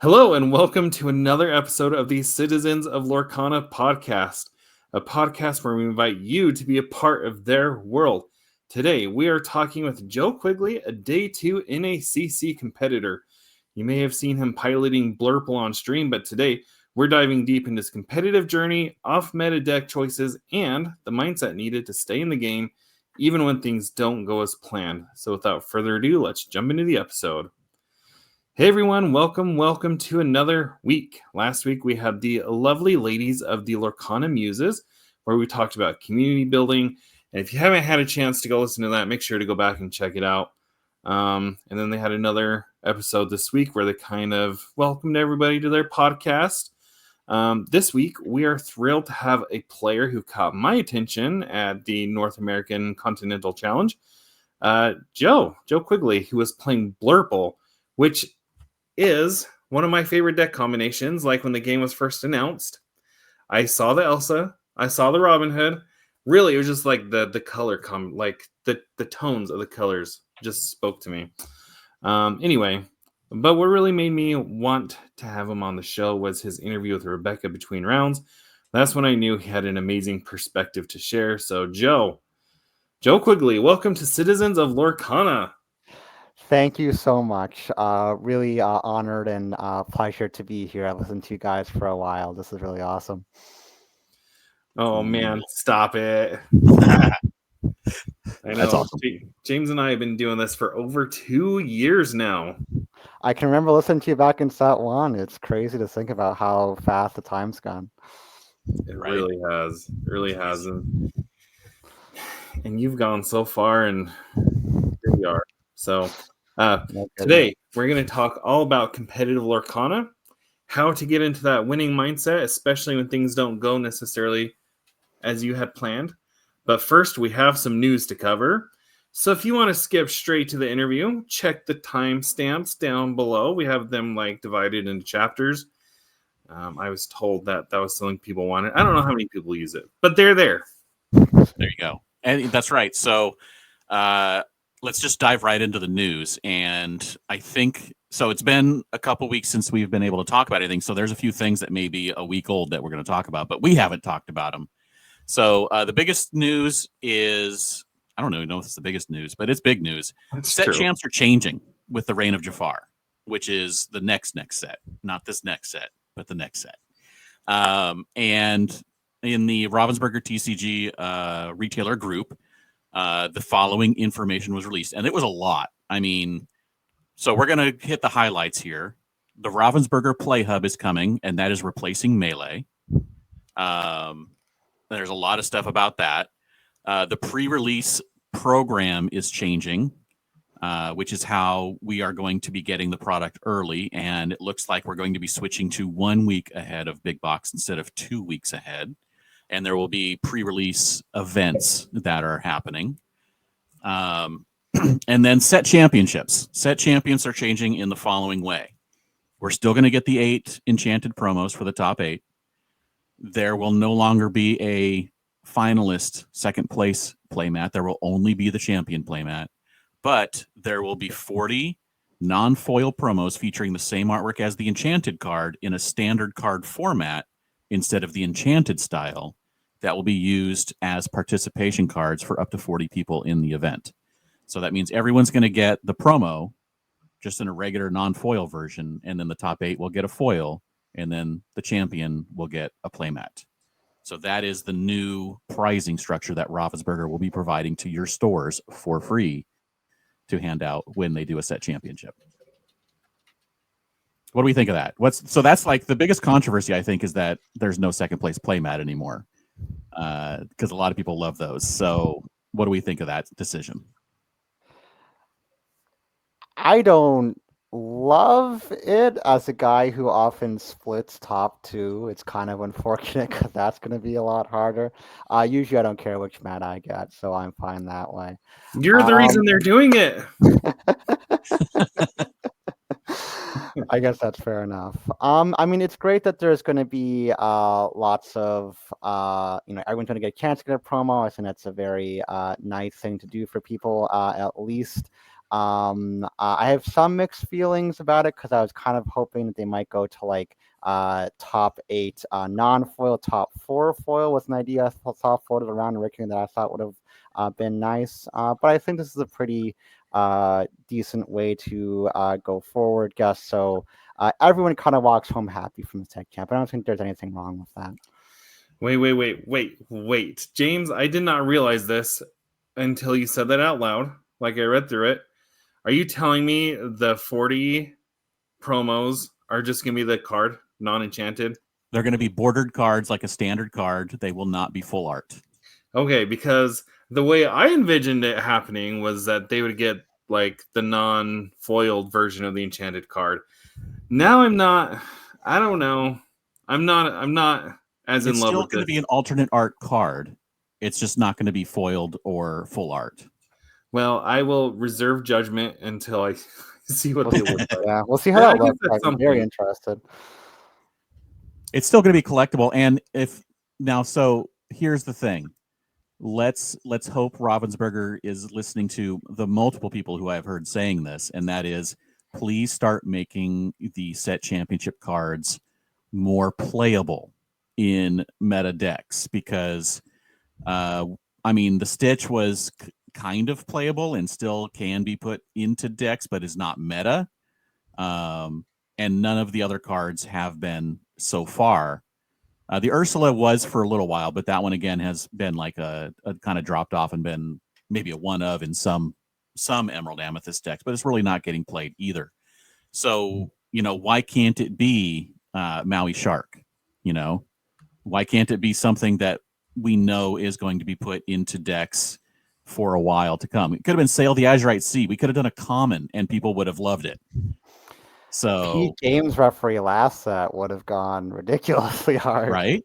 Hello, and welcome to another episode of the Citizens of Lorcana podcast, a podcast where we invite you to be a part of their world. Today, we are talking with Joe Quigley, a Day 2 NACC competitor. You may have seen him piloting Blurple on stream, but today, we're diving deep into his competitive journey, off-meta deck choices, and the mindset needed to stay in the game, even when things don't go as planned. So without further ado, let's jump into the episode. Hey everyone, welcome to another week. Last week we had the lovely ladies of the Lorcana Muses, where we talked about community building. And if you haven't had a chance to go listen to that, make sure to go back and check it out. And then they had another episode this week where they kind of welcomed everybody to their podcast. This week we are thrilled to have a player who caught my attention at the North American Continental Challenge, Joe Quigley, who was playing Blurple, which is one of my favorite deck combinations. Like when the game was first announced, I saw the Elsa, I saw the Robin Hood. Really, it was just like the color like the tones of the colors just spoke to me. Anyway, but what really made me want to have him on the show was his interview with Rebecca between rounds. That's when I knew he had an amazing perspective to share. So Joe Quigley, welcome to Citizens of Lorcana. Thank you so much. Really honored and pleasure to be here. I've listened to you guys for a while. This is really awesome. Oh man, stop it. I know. That's awesome. James and I have been doing this for over 2 years now. I can remember listening to you back in Sat 1. It's crazy to think about how fast the time's gone. It really has. It really has. And you've gone so far, and here we are. So today, we're going to talk all about competitive Lorcana, how to get into that winning mindset, especially when things don't go necessarily as you had planned. But first, we have some news to cover. So if you want to skip straight to the interview, check the timestamps down below. We have them divided into chapters. I was told that was something people wanted. I don't know how many people use it, but they're there. There you go. And that's right. So let's just dive right into the news. And I think, so it's been a couple weeks since we've been able to talk about anything. So there's a few things that may be a week old that we're going to talk about, but we haven't talked about them. So the biggest news is, I don't know if it's the biggest news, but it's big news. Set champs are changing with the Reign of Jafar, which is the next set. Not this next set, but the next set. And in the Ravensburger TCG retailer group, the following information was released, and it was a lot. I mean, so we're going to hit the highlights here. The Ravensburger Play Hub is coming, and that is replacing Melee. There's a lot of stuff about that. The pre-release program is changing, which is how we are going to be getting the product early, and it looks like we're going to be switching to 1 week ahead of Big Box instead of 2 weeks ahead. And there will be pre-release events that are happening. And then set championships. Set champions are changing in the following way. We're still going to get the 8 enchanted promos for the top 8. There will no longer be a finalist second place playmat. There will only be the champion playmat. But there will be 40 non-foil promos featuring the same artwork as the enchanted card in a standard card format instead of the enchanted style, that will be used as participation cards for up to 40 people in the event. So that means everyone's going to get the promo just in a regular non-foil version, and then the top 8 will get a foil, and then the champion will get a playmat. So that is the new pricing structure that Ravensburger will be providing to your stores for free to hand out when they do a set championship. What do we think of that? So that's like the biggest controversy, I think, is that there's no second place playmat anymore, because a lot of people love those. So what do we think of that decision? I don't love it. As a guy who often splits top 2, it's kind of unfortunate because that's going to be a lot harder. Usually I don't care which mat I get, so I'm fine that way. You're the reason they're doing it. I guess that's fair enough. I mean, it's great that there's going to be lots of, everyone's going to get a chance to get a promo. I think that's a very nice thing to do for people, at least. I have some mixed feelings about it because I was kind of hoping that they might go to like top 8 non-foil, top 4 foil was an idea. Top foil of the round ranking that I thought would have been nice. But I think this is a pretty decent way to go forward, guess. So everyone kind of walks home happy from the tech camp. I don't think there's anything wrong with that. Wait. James, I did not realize this until you said that out loud. Like I read through it. Are you telling me the 40 promos are just going to be the card, non-enchanted? They're going to be bordered cards like a standard card. They will not be full art. Okay, because the way I envisioned it happening was that they would get like the non-foiled version of the enchanted card. Now I don't know. I'm not as in It's love still with going to this. be an alternate art card. It's just not going to be foiled or full art. Well, I will reserve judgment until I see what they look like. Yeah, we'll see how Yeah, I that guess looks. that's I'm very something. interested. It's still going to be collectible. And so here's the thing. Let's hope Ravensburger is listening to the multiple people who I've heard saying this, and that is, please start making the set championship cards more playable in meta decks, because the Stitch was kind of playable and still can be put into decks, but is not meta. And none of the other cards have been so far. The Ursula was for a little while, but that one again has been like a kind of dropped off and been maybe a one of in some Emerald Amethyst decks, but it's really not getting played either. So, why can't it be Maui Shark? Why can't it be something that we know is going to be put into decks for a while to come? It could have been Sail the Azurite Sea. We could have done a common and people would have loved it. So Pete Games referee last set would have gone ridiculously hard. Right.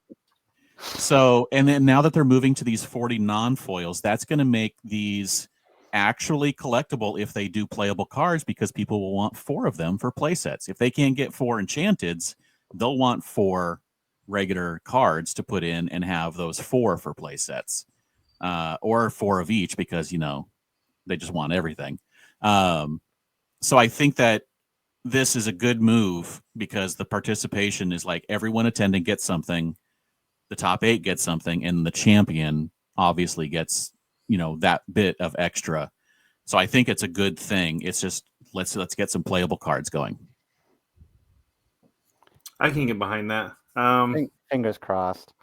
So, and then now that they're moving to these 40 non-foils, that's going to make these actually collectible if they do playable cards, because people will want 4 of them for play sets. If they can't get 4 enchanteds, they'll want 4 regular cards to put in and have those 4 for play sets, or 4 of each, because, they just want everything. So I think that this is a good move because the participation is like everyone attending gets something, the top 8 gets something, and the champion obviously gets, that bit of extra. So I think it's a good thing. It's just let's get some playable cards going. I can get behind that. Fingers crossed.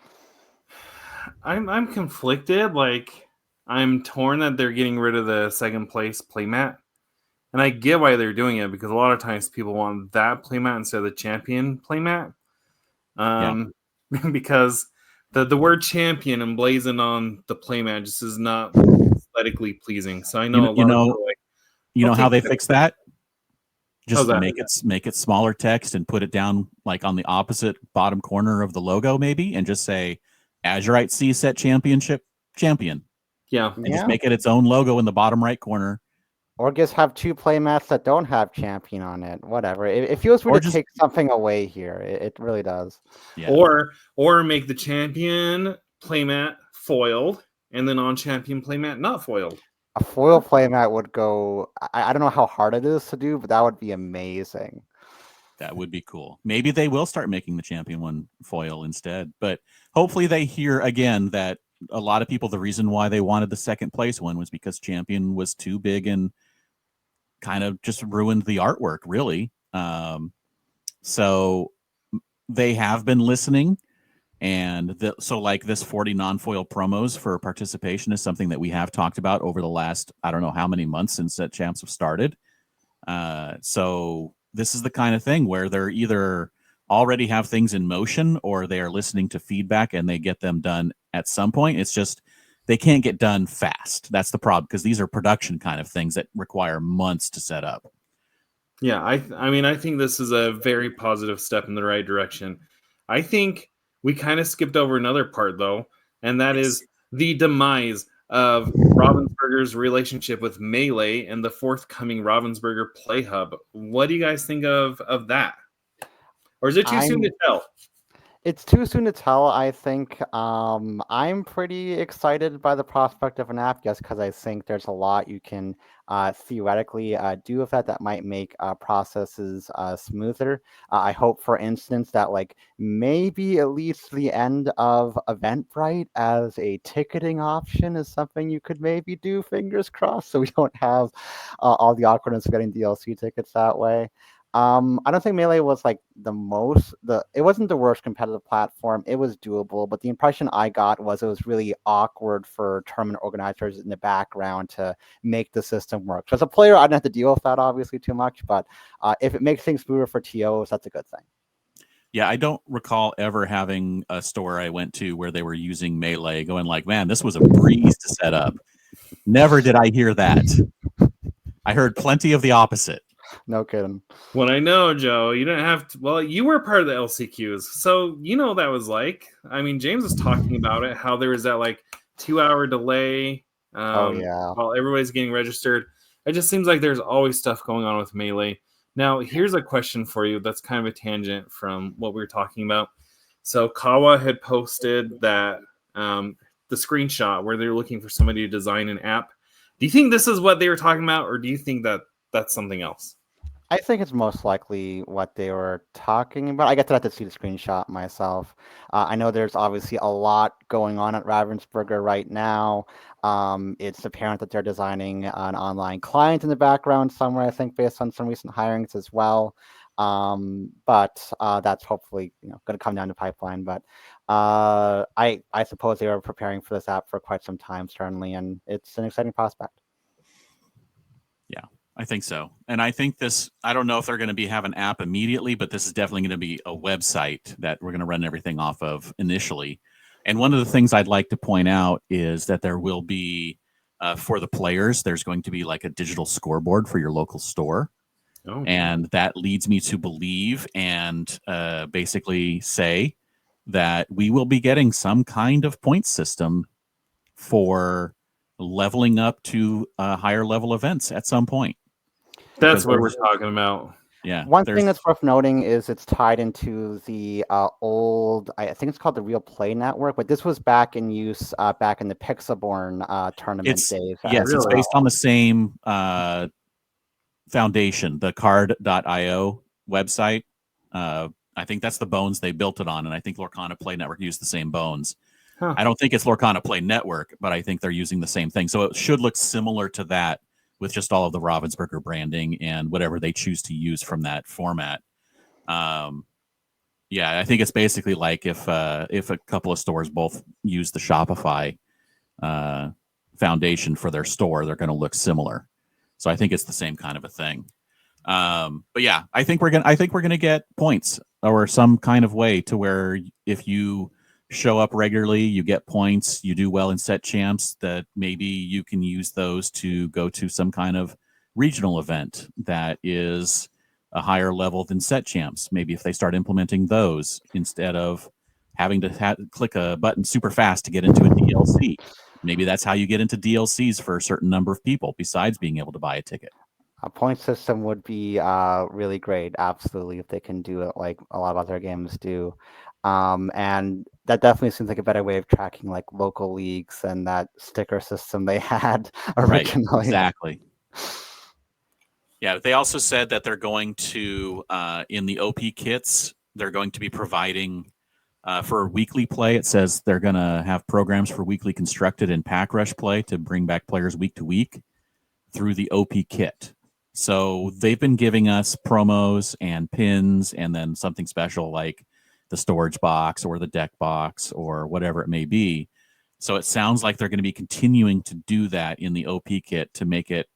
I'm conflicted. Like, I'm torn that they're getting rid of the second place playmat. And I get why they're doing it, because a lot of times people want that playmat instead of the champion playmat. Because the word champion emblazoned on the playmat just is not aesthetically pleasing. So I know a lot of people are like, you know how they fix that? Just that? make it smaller text and put it down like on the opposite bottom corner of the logo, maybe, and just say Azurite Sea Set Championship Champion. Yeah. And just make it its own logo in the bottom right corner. Or just have 2 playmats that don't have champion on it. Whatever. It feels weird to take something away here. It really does. Yeah. Or make the champion playmat foiled, and then on champion playmat not foiled. A foil playmat would go. I don't know how hard it is to do, but that would be amazing. That would be cool. Maybe they will start making the champion one foil instead. But hopefully they hear again that a lot of people, the reason why they wanted the second place one was because champion was too big and kind of just ruined the artwork, really. So they have been listening. And so like this 40 non-foil promos for participation is something that we have talked about over the last, I don't know how many months since Set Champs have started. So this is the kind of thing where they're either already have things in motion or they are listening to feedback and they get them done at some point. It's just they can't get done fast. That's the problem, because these are production kind of things that require months to set up. Yeah, I think this is a very positive step in the right direction. I think we kind of skipped over another part, though, and that is the demise of Ravensburger's relationship with Melee and the forthcoming Ravensburger Play Hub. What do you guys think of that? Or is it too soon to tell? It's too soon to tell, I think. I'm pretty excited by the prospect of an app just because I think there's a lot you can theoretically do with that might make processes smoother. I hope, for instance, that like maybe at least the end of Eventbrite as a ticketing option is something you could maybe do, fingers crossed, so we don't have all the awkwardness of getting DLC tickets that way. I don't think Melee was like it wasn't the worst competitive platform. It was doable, but the impression I got was it was really awkward for tournament organizers in the background to make the system work. So as a player, I didn't have to deal with that obviously too much, but if it makes things smoother for TOs, that's a good thing. Yeah, I don't recall ever having a store I went to where they were using Melee going like, man, this was a breeze to set up. Never did I hear that. I heard plenty of the opposite. No kidding. Well, I know, Joe, you didn't have to. Well, you were part of the LCQs, so you know what that was like. I mean, James was talking about it, how there was that like 2-hour delay Yeah. while everybody's getting registered. It just seems like there's always stuff going on with Melee. Now, here's a question for you that's kind of a tangent from what we were talking about. So, Kawa had posted that the screenshot where they're looking for somebody to design an app. Do you think this is what they were talking about, or do you think that that's something else? I think it's most likely what they were talking about. I get to have to see the screenshot myself. I know there's obviously a lot going on at Ravensburger right now. It's apparent that they're designing an online client in the background somewhere, I think, based on some recent hirings as well. But that's hopefully going to come down the pipeline. But I suppose they were preparing for this app for quite some time, certainly, and it's an exciting prospect. Yeah, I think so. And I think I don't know if they're going to have an app immediately, but this is definitely going to be a website that we're going to run everything off of initially. And one of the things I'd like to point out is that there will be, for the players, there's going to be like a digital scoreboard for your local store. Oh, and that leads me to believe and basically say that we will be getting some kind of point system for leveling up to higher level events at some point. that's what we're talking about. Yeah. One thing that's worth noting is it's tied into the old, I think it's called the Real Play Network, but this was back in use back in the Pixelborn tournament days. Yes, it's based on the same foundation, the card.io website. I think that's the bones they built it on, and I think Lorcana Play Network used the same bones. Huh. I don't think it's Lorcana Play Network, but I think they're using the same thing. So it should look similar to that with just all of the Ravensburger branding and whatever they choose to use from that format. Yeah, I think it's basically like if a couple of stores both use the Shopify foundation for their store, they're going to look similar. So I think it's the same kind of a thing. But yeah, I think we're gonna get points or some kind of way to where if you show up regularly, you get points, you do well in set champs, that maybe you can use those to go to some kind of regional event that is a higher level than set champs. Maybe if they start implementing those instead of having to click a button super fast to get into a DLC. Maybe that's how you get into DLCs for a certain number of people besides being able to buy a ticket. A point system would be really great, absolutely, if they can do it like a lot of other games do. And that definitely seems like a better way of tracking like local leagues and that sticker system they had originally. Right, exactly. Yeah, they also said that they're going to, in the OP kits, they're going to be providing for weekly play. It says they're going to have programs for weekly constructed and pack rush play to bring back players week to week through the OP kit. So they've been giving us promos and pins and then something special like the storage box or the deck box or whatever it may be. So it sounds like they're going to be continuing to do that in the OP kit to make it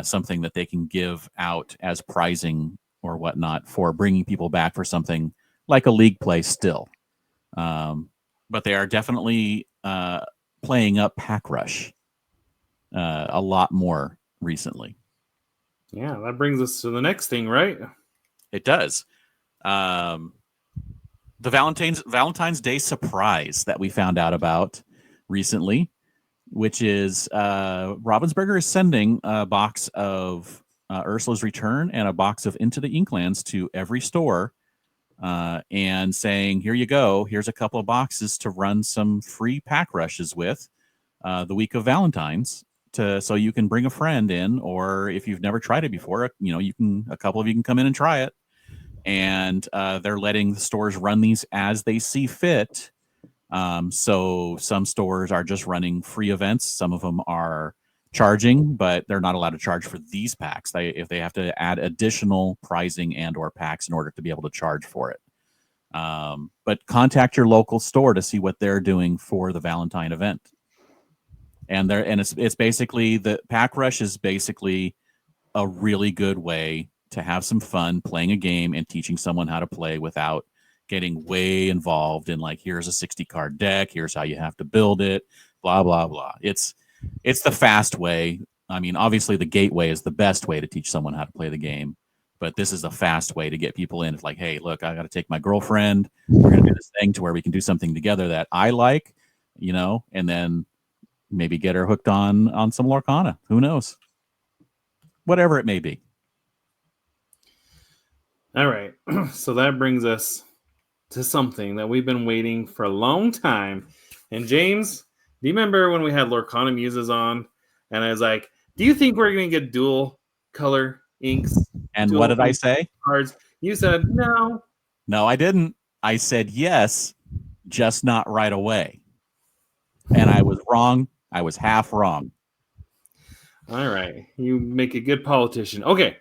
something that they can give out as prizing or whatnot for bringing people back for something like a league play still. But they are definitely playing up Pack Rush a lot more recently. Yeah, that brings us to the next thing, right? It does. The Valentine's Day surprise that we found out about recently, which is Ravensburger is sending a box of Ursula's Return and a box of Into the Inklands to every store and saying, here you go. Here's a couple of boxes to run some free pack rushes with the week of Valentine's, so you can bring a friend in, or if you've never tried it before, a couple of you can come in and try it. And they're letting the stores run these as they see fit. So some stores are just running free events. Some of them are charging, but they're not allowed to charge for these packs. If they have to add additional pricing and or packs in order to be able to charge for it. But contact your local store to see what they're doing for the Valentine event. And it's basically, the pack rush is basically a really good way to have some fun playing a game and teaching someone how to play without getting way involved in, like, here's a 60 card deck, here's how you have to build it, blah blah blah. It's the fast way. I mean, obviously the gateway is the best way to teach someone how to play the game, but this is a fast way to get people in. It's like, hey, look, I got to take my girlfriend, we're gonna do this thing to where we can do something together that I like, and then maybe get her hooked on some Lorcana. Who knows? Whatever it may be. All right. So that brings us to something that we've been waiting for a long time. And James, do you remember when we had Lorcana Muses on? And I was like, do you think we're going to get dual color inks? And what did I say? Cards. You said no. No, I didn't. I said yes, just not right away. And I was wrong. I was half wrong. All right. You make a good politician. Okay.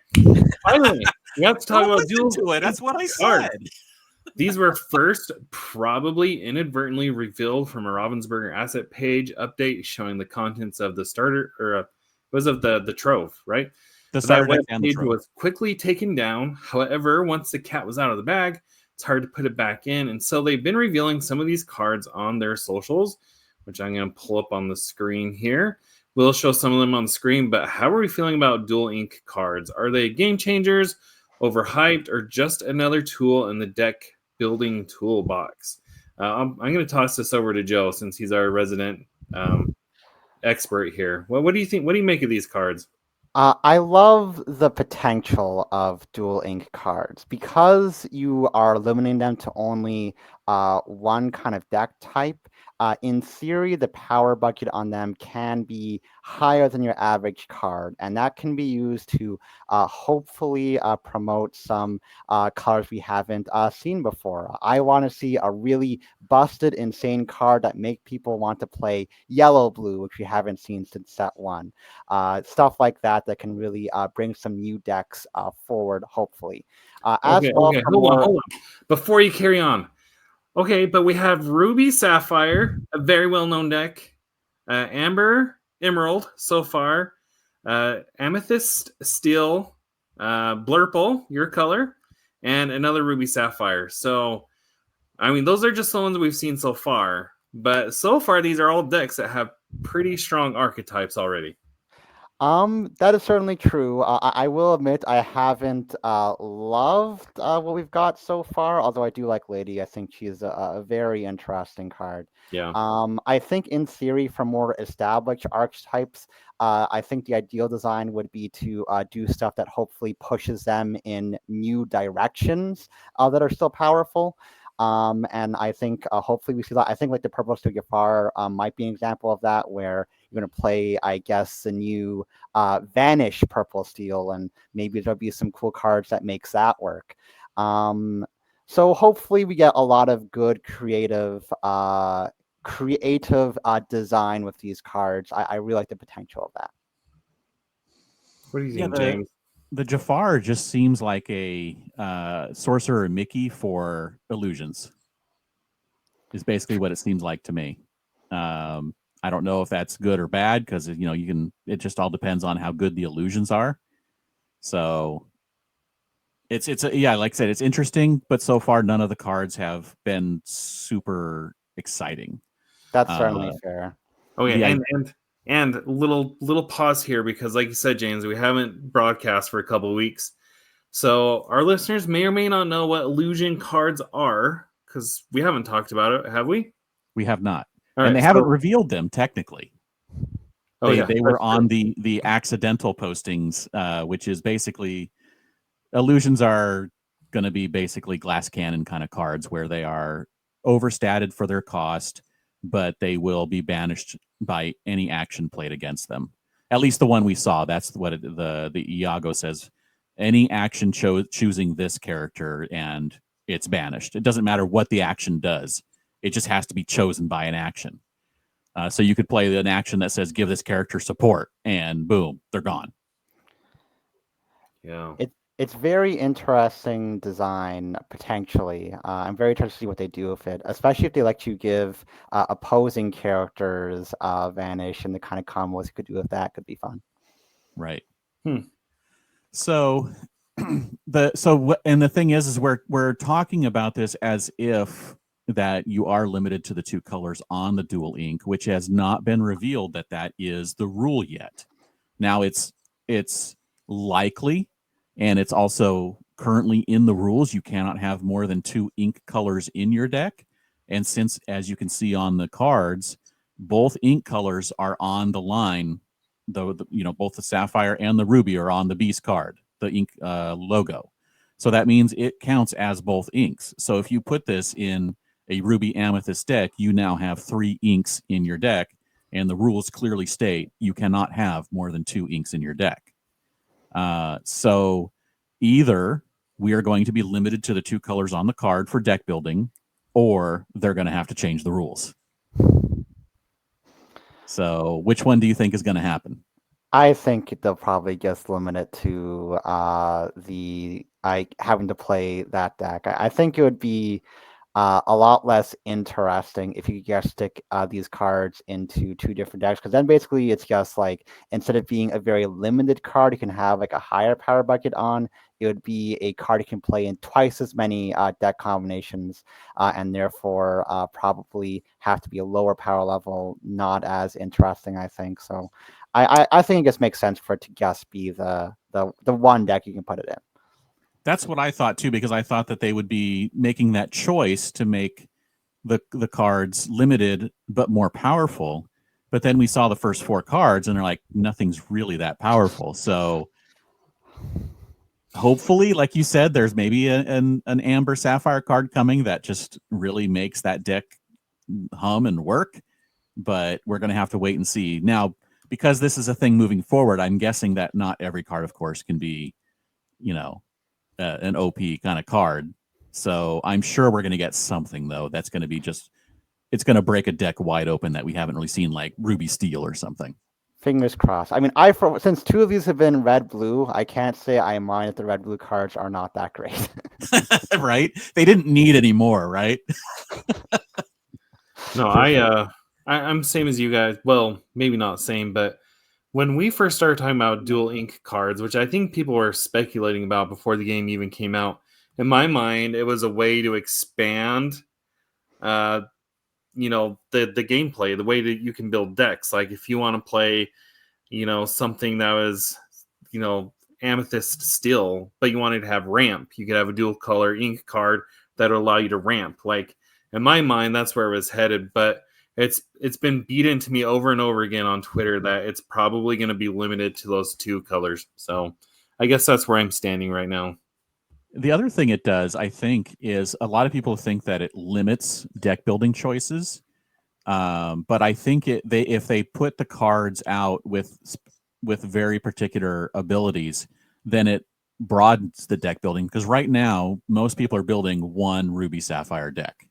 Finally, we have to talk about dual. That's what I said. These were first probably inadvertently revealed from a Ravensburger asset page update showing the contents of the starter, or was of the trove, right? The starter web and page the trove was quickly taken down. However, once the cat was out of the bag, it's hard to put it back in. And so they've been revealing some of these cards on their socials, which I'm going to pull up on the screen here. We'll show some of them on the screen, but how are we feeling about dual ink cards? Are they game changers, overhyped, or just another tool in the deck building toolbox? I'm going to toss this over to Joe since he's our resident expert here. What do you think? What do you make of these cards? I love the potential of dual ink cards because you are limiting them to only one kind of deck type. In theory, the power budget on them can be higher than your average card, and that can be used to hopefully promote some cards we haven't seen before. I want to see a really busted, insane card that make people want to play yellow-blue, which we haven't seen since set 1. Stuff like that can really bring some new decks forward, hopefully. Okay, hold on. Before you carry on. Okay, but we have Ruby Sapphire, a very well-known deck. Amber Emerald so far. Amethyst Steel, Blurple, your color, and another Ruby Sapphire. So, I mean, those are just the ones we've seen so far. But so far, these are all decks that have pretty strong archetypes already. That is certainly true. I will admit I haven't loved what we've got so far, although I do like Lady. I think she's a very interesting card. Yeah. I think in theory, for more established archetypes, I think the ideal design would be to do stuff that hopefully pushes them in new directions that are still powerful. And I think hopefully we see that. I think like the Purple Steel Jafar might be an example of that, where you're going to play, I guess, the new Vanish Purple Steel, and maybe there'll be some cool cards that makes that work. So hopefully we get a lot of good creative design with these cards. I really like the potential of that. What do you think, James? The Jafar just seems like a Sorcerer Mickey for illusions. Is basically what it seems like to me. I don't know if that's good or bad because it just all depends on how good the illusions are. So it's like I said, it's interesting, but so far none of the cards have been super exciting. That's certainly fair. Okay, and little pause here because, like you said, James, we haven't broadcast for a couple of weeks, so our listeners may or may not know what illusion cards are because we haven't talked about it, have we? We have not, and they haven't revealed them technically. They were on the accidental postings, which is basically illusions are going to be basically glass cannon kind of cards where they are overstated for their cost, but they will be banished by any action played against them. At least the one we saw. That's what the Iago says. Any action choosing this character and it's banished. It doesn't matter what the action does. It just has to be chosen by an action. So you could play an action that says give this character support, and boom, they're gone. Yeah. It's very interesting design, potentially. I'm very interested to see what they do with it, especially if they let you give opposing characters vanish, and the kind of combos you could do with that could be fun. Right. Hmm. So the thing is we're talking about this as if that you are limited to the 2 colors on the dual ink, which has not been revealed that is the rule yet. Now it's likely, and it's also currently in the rules, you cannot have more than 2 ink colors in your deck. And since, as you can see on the cards, both ink colors are on the line, both the sapphire and the ruby are on the beast card, the ink logo. So that means it counts as both inks. So if you put this in a ruby amethyst deck, you now have 3 inks in your deck, and the rules clearly state you cannot have more than 2 inks in your deck. So either we are going to be limited to the 2 colors on the card for deck building, or they're going to have to change the rules. So which one do you think is going to happen? I think they'll probably just limit it to having to play that deck. I think it would be a lot less interesting if you could just stick these cards into 2 different decks, because then basically it's just like, instead of being a very limited card you can have like a higher power bucket on, it would be a card you can play in twice as many deck combinations, and therefore probably have to be a lower power level, not as interesting, I think. So I think it just makes sense for it to just be the one deck you can put it in. That's what I thought too, because I thought that they would be making that choice to make the cards limited but more powerful. But then we saw the first 4 cards, and they're like, nothing's really that powerful. So hopefully, like you said, there's maybe an amber sapphire card coming that just really makes that deck hum and work. But we're going to have to wait and see. Now, because this is a thing moving forward, I'm guessing that not every card, of course, can be, an OP kind of card. So I'm sure we're going to get something, though, that's going to be it's going to break a deck wide open that we haven't really seen, like Ruby Steel or something. Fingers crossed. I mean, since 2 of these have been red-blue, I can't say I mind if the red-blue cards are not that great. Right? They didn't need any more, right? No, I'm same as you guys. Well, maybe not same, but when we first started talking about dual ink cards, which I think people were speculating about before the game even came out, in my mind, it was a way to expand, the gameplay, the way that you can build decks. Like if you want to play, something that was, amethyst steel, but you wanted to have ramp, you could have a dual color ink card that would allow you to ramp. Like in my mind, that's where it was headed, but it's been beat into me over and over again on Twitter that it's probably going to be limited to those 2 colors. So I guess that's where I'm standing right now. The other thing it does, I think, is a lot of people think that it limits deck building choices. But I think if they put the cards out with very particular abilities, then it broadens the deck building. Because right now, most people are building one Ruby Sapphire deck.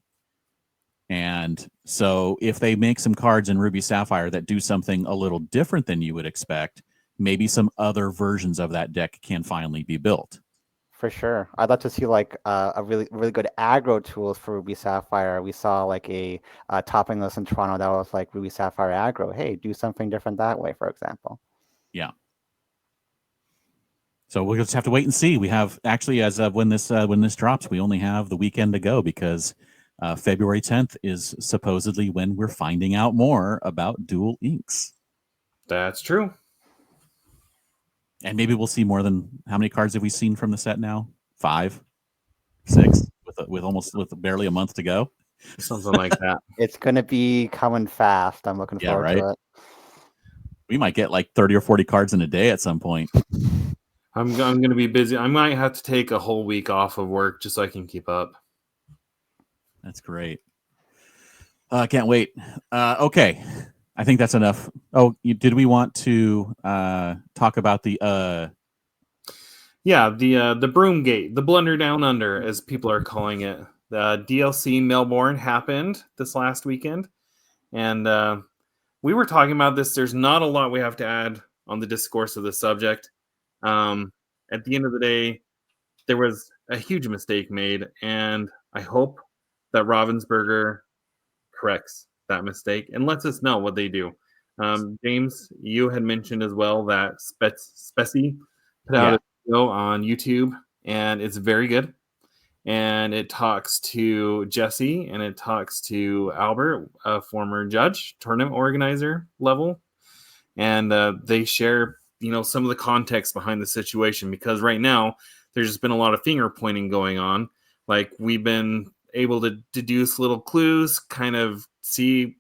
And so if they make some cards in Ruby Sapphire that do something a little different than you would expect, maybe some other versions of that deck can finally be built. For sure. I'd love to see like a really, really good aggro tools for Ruby Sapphire. We saw like a topping list in Toronto that was like Ruby Sapphire aggro. Hey, do something different that way, for example. Yeah. So we'll just have to wait and see. We have actually, as of when this drops, we only have the weekend to go, because February 10th is supposedly when we're finding out more about dual inks. That's true. And maybe we'll see more than, how many cards have we seen from the set now? 5, 6, with barely a month to go. Something like that. It's going to be coming fast. I'm looking forward to it. We might get like 30 or 40 cards in a day at some point. I'm going to be busy. I might have to take a whole week off of work just so I can keep up. That's great. Can't wait. Okay. I think that's enough. Oh, did we want to talk about the the Broomgate, the Blunder Down Under, as people are calling it. The DLC Melbourne happened this last weekend, and we were talking about this. There's not a lot we have to add on the discourse of the subject. At the end of the day, there was a huge mistake made, and I hope that Ravensburger corrects that mistake and lets us know what they do. James, you had mentioned as well that Speci put out a video on YouTube, and it's very good. And it talks to Jesse, and it talks to Albert, a former judge, tournament organizer level, and they share, some of the context behind the situation, because right now there's just been a lot of finger pointing going on. Like, we've been able to deduce little clues, kind of see,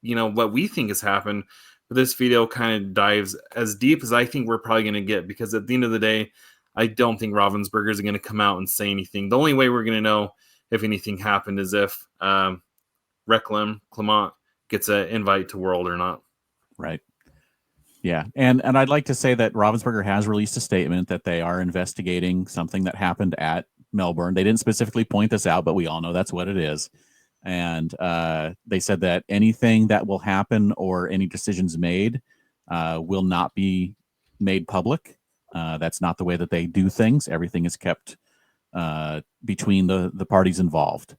what we think has happened. But this video kind of dives as deep as I think we're probably going to get, because at the end of the day, I don't think Ravensburger is going to come out and say anything. The only way we're going to know if anything happened is if Reclam Clement gets an invite to World or not. Right. Yeah, and I'd like to say that Ravensburger has released a statement that they are investigating something that happened at Melbourne. They didn't specifically point this out, but we all know that's what it is. And they said that anything that will happen or any decisions made will not be made public. That's not the way that they do things. Everything is kept between the parties involved.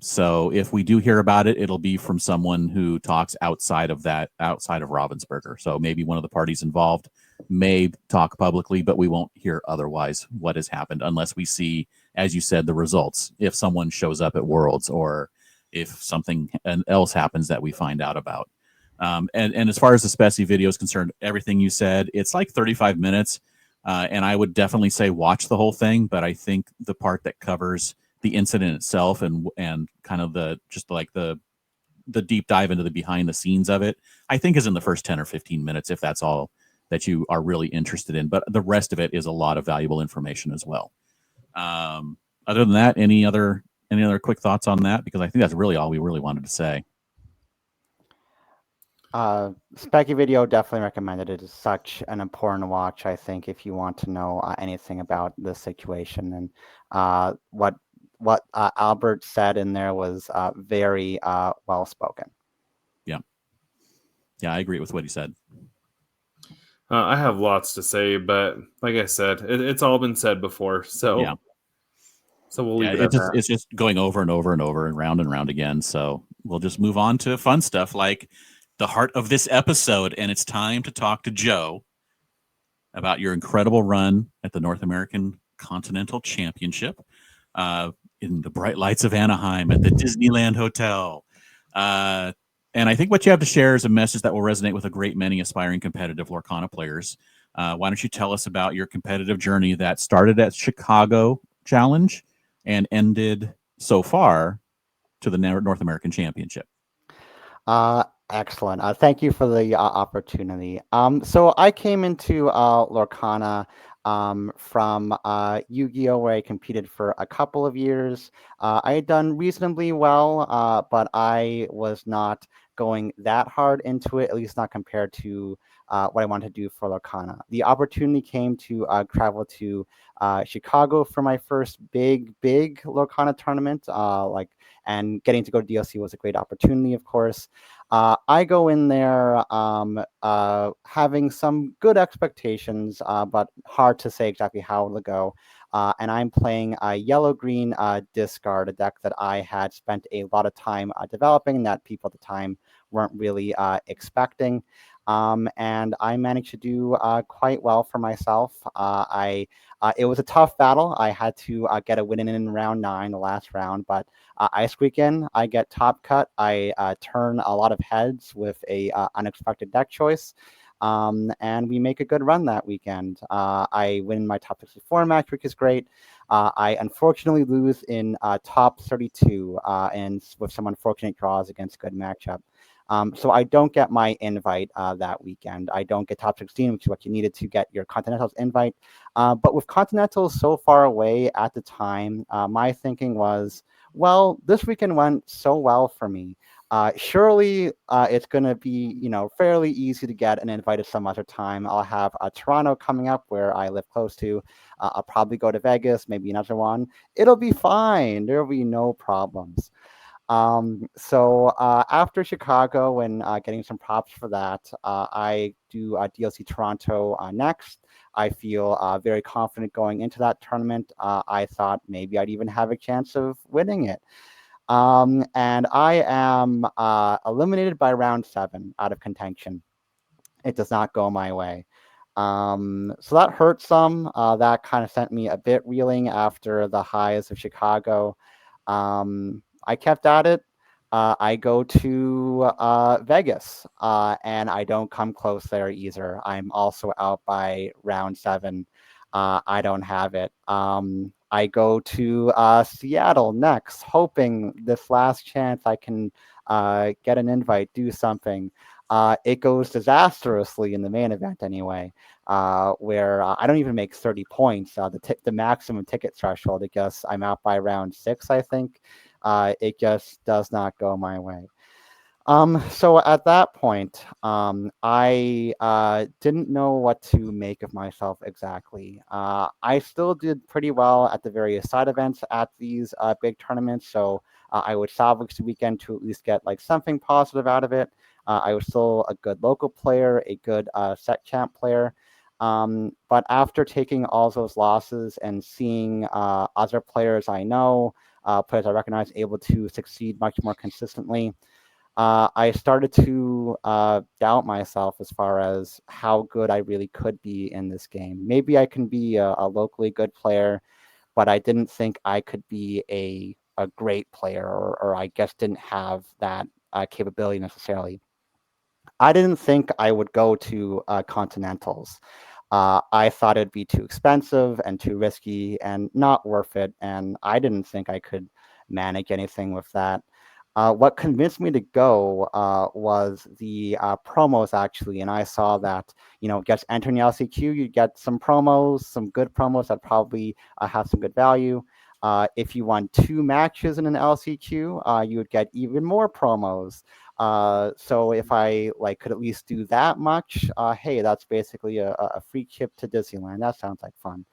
So if we do hear about it, it'll be from someone who talks outside of Ravensburger. So maybe one of the parties involved may talk publicly, but we won't hear otherwise what has happened unless we see, as you said, the results. If someone shows up at Worlds, or if something else happens that we find out about. And as far as the Speci video is concerned, everything you said, it's like 35 minutes. And I would definitely say watch the whole thing, but I think the part that covers the incident itself and kind of the deep dive into the behind the scenes of it, I think is in the first 10 or 15 minutes, if that's all that you are really interested in. But the rest of it is a lot of valuable information as well. Other than that, any other quick thoughts on that? Because I think that's really all we really wanted to say. Specky video, definitely recommended. It is such an important watch, I think, if you want to know anything about the situation. And what Albert said in there was very well spoken. Yeah, I agree with what he said. I have lots to say, but like I said, it's all been said before. So yeah. So we'll leave it at that. It's just going over and over and over and round again. So we'll just move on to fun stuff like the heart of this episode. And it's time to talk to Joe about your incredible run at the North American Continental Championship in the bright lights of Anaheim at the Disneyland Hotel. And I think what you have to share is a message that will resonate with a great many aspiring competitive Lorcana players. Why don't you tell us about your competitive journey that started at Chicago Challenge and ended so far to the North American Championship? Excellent. Thank you for the opportunity. So I came into Lorcana from Yu-Gi-Oh, where I competed for a couple of years. I had done reasonably well, but I was not going that hard into it, at least not compared to what I wanted to do for Lorcana. The opportunity came to travel to Chicago for my first big Lorcana tournament, and getting to go to DLC was a great opportunity, of course. I go in there having some good expectations, but hard to say exactly how it'll go. And I'm playing a yellow-green discard, a deck that I had spent a lot of time developing that people at the time weren't really expecting. And I managed to do quite well for myself. It was a tough battle. I had to get a win in round 9, the last round, but I squeak in. I get top cut. I turn a lot of heads with a unexpected deck choice. And we make a good run that weekend. I win my top 64 match, which is great. I unfortunately lose in top 32 and with some unfortunate draws against good matchup. So I don't get my invite that weekend. I don't get top 16, which is what you needed to get your Continentals invite. But with Continentals so far away at the time, my thinking was, well, this weekend went so well for me. Surely it's going to be, fairly easy to get an invite at some other time. I'll have Toronto coming up where I live close to. I'll probably go to Vegas, maybe another one. It'll be fine. There'll be no problems. So after Chicago and getting some props for that, I do DLC Toronto next. I feel very confident going into that tournament. I thought maybe I'd even have a chance of winning it. And I am eliminated by round 7 out of contention. It does not go my way. So that hurt some. That kind of sent me a bit reeling after the highs of Chicago. I kept at it. I go to Vegas, and I don't come close there either. I'm also out by round 7. I don't have it. I go to Seattle next, hoping this last chance I can get an invite, do something. It goes disastrously in the main event anyway, where I don't even make 30 points. The maximum ticket threshold, I guess I'm out by round 6, I think. It just does not go my way. So at that point, I didn't know what to make of myself exactly. I still did pretty well at the various side events at these big tournaments, so I would salvage the weekend to at least get like something positive out of it. I was still a good local player, a good set champ player. But after taking all those losses and seeing other players I know, players I recognize able to succeed much more consistently, I started to doubt myself as far as how good I really could be in this game. Maybe I can be a locally good player, but I didn't think I could be a great player, or I guess didn't have that capability necessarily. I didn't think I would go to Continentals. I thought it'd be too expensive and too risky and not worth it, and I didn't think I could manage anything with that. What convinced me to go was the promos actually, and I saw that just entering the LCQ, you get some promos, some good promos that probably have some good value. If you won 2 matches in an LCQ, you would get even more promos. So if I could at least do that much, hey, that's basically a free trip to Disneyland. That sounds like fun.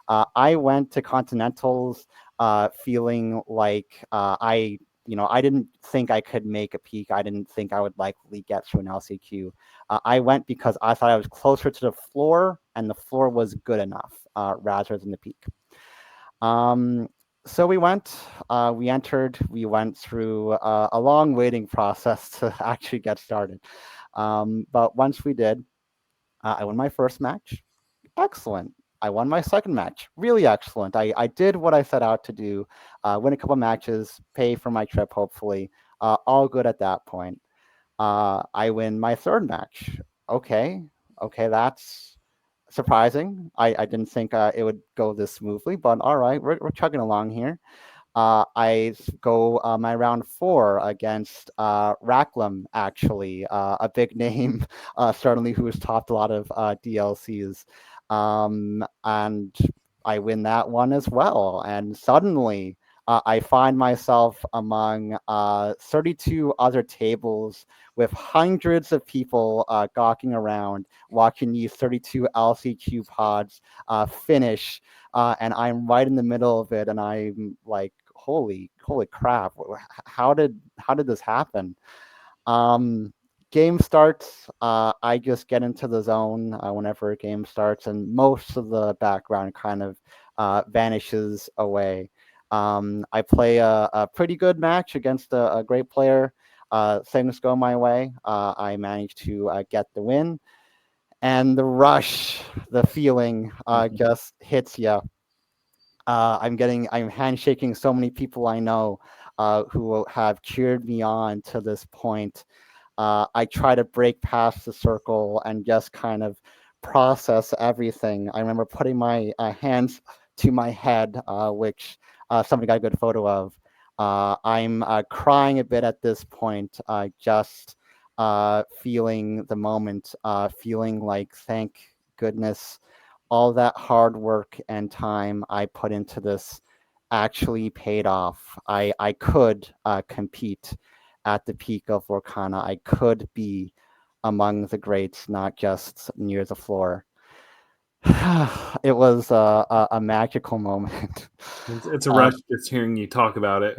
I went to Continentals feeling like I didn't think I could make a peak. I didn't think I would likely get through an LCQ. I went because I thought I was closer to the floor, and the floor was good enough rather than the peak. So we went, we entered, we went through a long waiting process to actually get started. But once we did, I won my first match. Excellent. I won my second match. Really excellent. I did what I set out to do, win a couple matches, pay for my trip, hopefully. All good at that point. I win my third match. Okay, that's surprising. I didn't think it would go this smoothly, but all right, we're chugging along here. I go my round 4 against Racklum, actually, a big name, certainly, who has topped a lot of DLCs. And I win that one as well. And suddenly, I find myself among 32 other tables with hundreds of people gawking around, watching these 32 LCQ pods finish. And I'm right in the middle of it, and I'm like, holy crap! How did this happen? Game starts. I just get into the zone whenever a game starts, and most of the background kind of vanishes away. I play a pretty good match against a great player. Things go my way. I manage to get the win, and the rush, the feeling just hits you. I'm handshaking so many people I know who have cheered me on to this point. I try to break past the circle and just kind of process everything. I remember putting my hands to my head, which somebody got a good photo of. I'm crying a bit at this point, just feeling the moment, feeling like, thank goodness, all that hard work and time I put into this actually paid off. I could compete at the peak of Lorcana. I could be among the greats, not just near the floor. It was a magical moment. It's a rush just hearing you talk about it.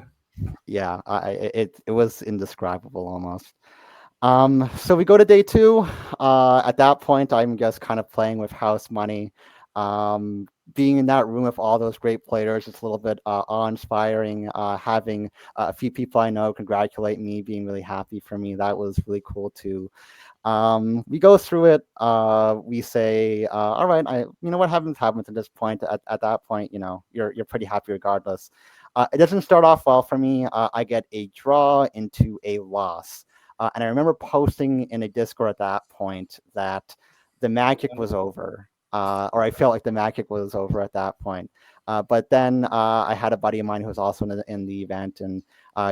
Yeah, it was indescribable almost. So we go to day 2. At that point, I'm just kind of playing with house money. Being in that room with all those great players, it's a little bit awe-inspiring. Having a few people I know congratulate me, being really happy for me, that was really cool too. We go through it. We say, all right, what happens at this point. At that point, you're pretty happy regardless. It doesn't start off well for me. I get a draw into a loss. And I remember posting in a Discord at that point that the magic was over, or I felt like the magic was over at that point. But then I had a buddy of mine who was also in the event, and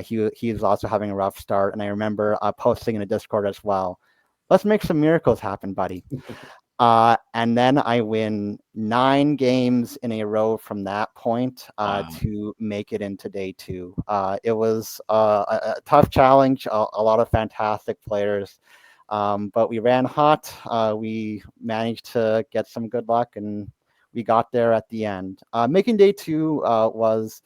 he was also having a rough start. And I remember posting in a Discord as well. Let's make some miracles happen, buddy. And then I win 9 games in a row from that point to make it into day 2. It was a tough challenge, a lot of fantastic players, but we ran hot. We managed to get some good luck, and we got there at the end. Making day 2 was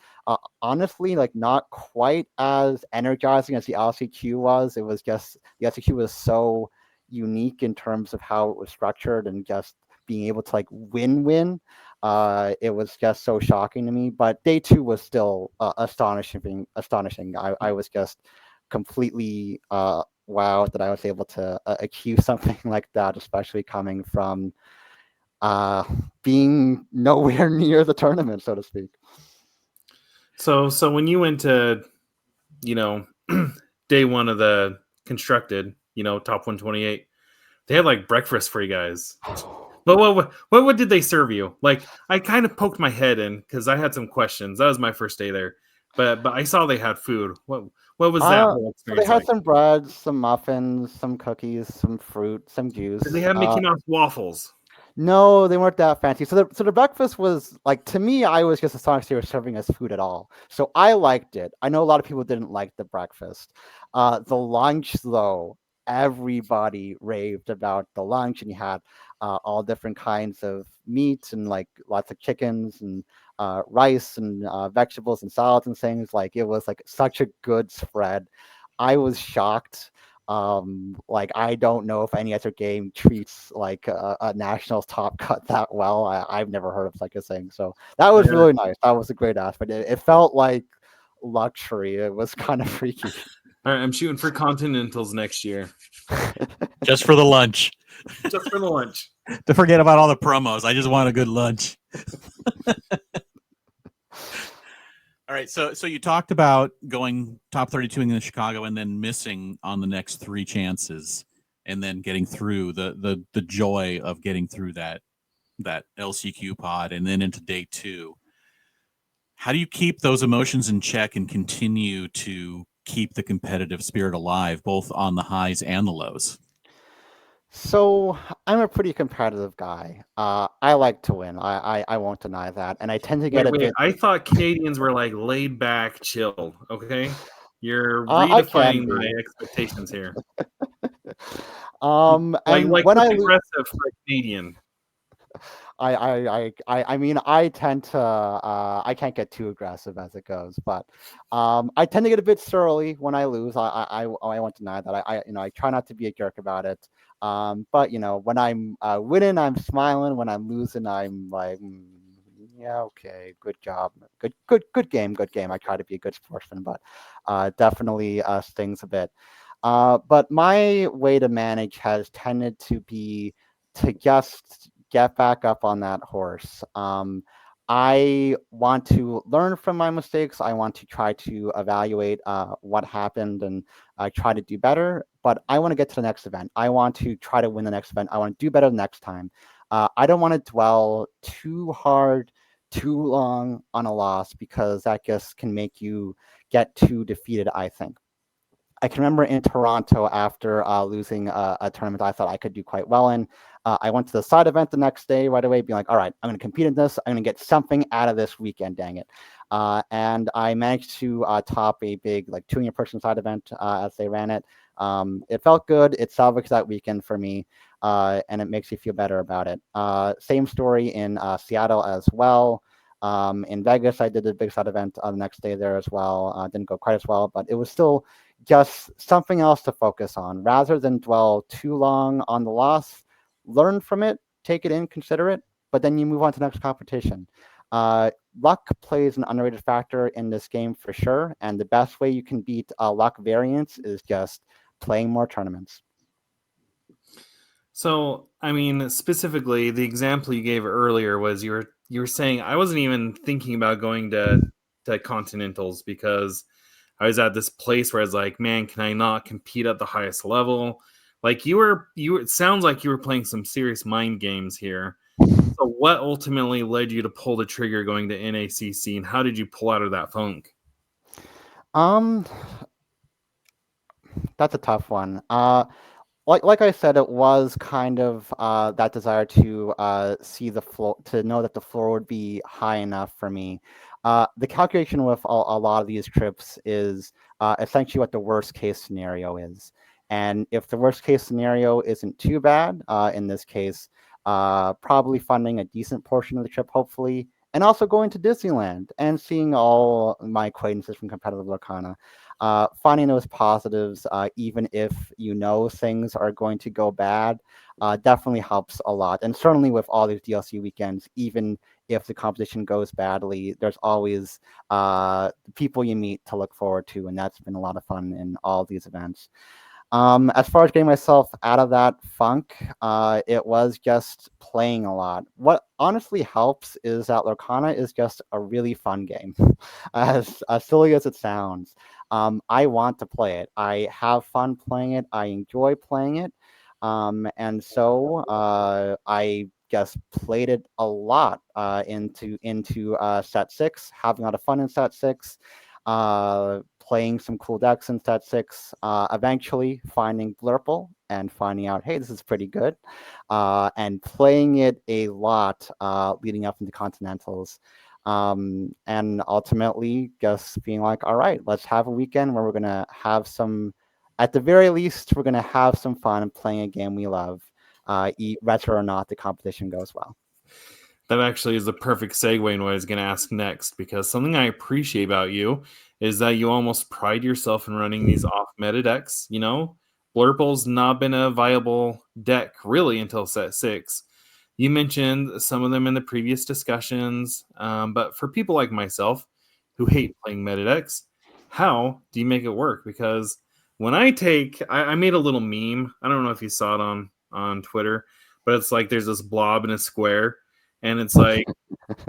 honestly like not quite as energizing as the LCQ was. It was just the LCQ was so unique in terms of how it was structured and just being able to like win. It was just so shocking to me. But day 2 was still astonishing. I was just completely wowed that I was able to achieve something like that, especially coming from being nowhere near the tournament, so to speak. So when you went to, day 1 of the constructed, top 128, they had like breakfast for you guys. But what did they serve you? Like, I kind of poked my head in because I had some questions. That was my first day there, but I saw they had food. What was that whole experience they had like? some bread, some muffins, some cookies, some fruit, some juice. Did they have Mickey Mouse waffles? No, they weren't that fancy. So the breakfast was like, to me, I was just astonished they were serving us food at all. So I liked it. I know a lot of people didn't like the breakfast. The lunch, though, everybody raved about the lunch, and you had all different kinds of meats and like lots of chickens and rice and vegetables and salads and things. Like, it was like such a good spread. I was shocked. Like, I don't know if any other game treats like a Nationals top cut that well. I've never heard of such a thing. So that was really nice. That was a great aspect. It felt like luxury. It was kind of freaky. All right, I'm shooting for Continentals next year. Just for the lunch. Just for the lunch. To forget about all the promos. I just want a good lunch. All right, so you talked about going top 32 in Chicago and then missing on the next 3 chances, and then getting through the joy of getting through that LCQ pod and then into day 2. How do you keep those emotions in check and continue to keep the competitive spirit alive, both on the highs and the lows? So I'm a pretty competitive guy. I like to win. I won't deny that, and I tend to get a bit. I thought Canadians were like laid back, chill. Okay, you're I can redefining my be. expectations here. And Like when I what's lose, aggressive for a Canadian? I mean, I tend to I can't get too aggressive as it goes, but I tend to get a bit surly when I lose. I won't deny that. I try not to be a jerk about it. But when I'm winning, I'm smiling. When I'm losing, I'm like, yeah, okay, good job, good game, good game. I try to be a good sportsman, but definitely stings a bit. But my way to manage has tended to be to just get back up on that horse. I want to learn from my mistakes. I want to try to evaluate what happened and try to do better. But I want to get to the next event. I want to try to win the next event. I want to do better the next time. I don't want to dwell too hard, too long on a loss, because that just can make you get too defeated, I think. I can remember in Toronto after losing a tournament I thought I could do quite well in. I went to the side event the next day right away, being like, all right, I'm going to compete in this. I'm going to get something out of this weekend, dang it. And I managed to top a big like 200-person side event as they ran it. It felt good. It salvaged that weekend for me, and it makes you feel better about it. Same story in Seattle as well. In Vegas, I did a big side event the next day there as well. Didn't go quite as well, but it was still just something else to focus on rather than dwell too long on the loss. Learn from it, take it in, consider it, but then you move on to the next competition. Luck plays an underrated factor in this game for sure, and the best way you can beat luck variance is just playing more tournaments. So, I mean, specifically, the example you gave earlier was you were saying I wasn't even thinking about going to continentals because I was at this place where I was like, man, can I not compete at the highest level? Like it sounds like you were playing some serious mind games here. So what ultimately led you to pull the trigger going to NACC, and how did you pull out of that funk? That's a tough one. Like I said, it was kind of that desire to see the floor, to know that the floor would be high enough for me. The calculation with a lot of these trips is essentially what the worst case scenario is. And if the worst case scenario isn't too bad, in this case, probably funding a decent portion of the trip, hopefully, and also going to Disneyland and seeing all my acquaintances from competitive Lorcana. Finding those positives, even if you know things are going to go bad, definitely helps a lot. And certainly with all these DLC weekends, even if the competition goes badly, there's always people you meet to look forward to, and that's been a lot of fun in all these events. As far as getting myself out of that funk, it was just playing a lot. What honestly helps is that Lorcana is just a really fun game, as silly as it sounds. I want to play it. I have fun playing it. I enjoy playing it. And so I just played it a lot into set 6, having a lot of fun in set 6. Playing some cool decks in set 6, eventually finding Blurple and finding out, hey, this is pretty good, and playing it a lot leading up into Continentals. And ultimately just being like, all right, let's have a weekend where we're going to have some, at the very least, we're going to have some fun playing a game we love, retro or not, the competition goes well. That actually is the perfect segue in what I was going to ask next, because something I appreciate about you is that you almost pride yourself in running these off-meta decks. You know, Blurple's not been a viable deck really until set 6. You mentioned some of them in the previous discussions, but for people like myself who hate playing meta decks, how do you make it work? Because when I made a little meme. I don't know if you saw it on Twitter, but it's like there's this blob in a square, and it's like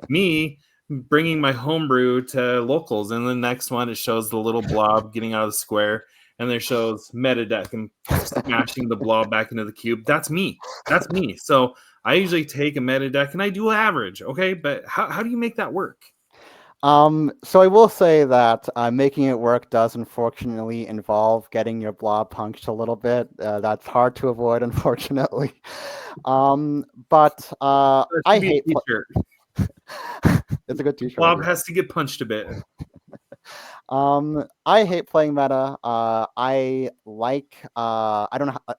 me bringing my homebrew to locals, and the next one it shows the little blob getting out of the square, and there shows meta deck and smashing the blob back into the cube. That's me. So I usually take a meta deck and I do average, okay? But how do you make that work? So I will say that making it work does unfortunately involve getting your blob punched a little bit. That's hard to avoid, unfortunately. But I hate. It's a good t-shirt. Blob has to get punched a bit. I hate playing meta. I like. I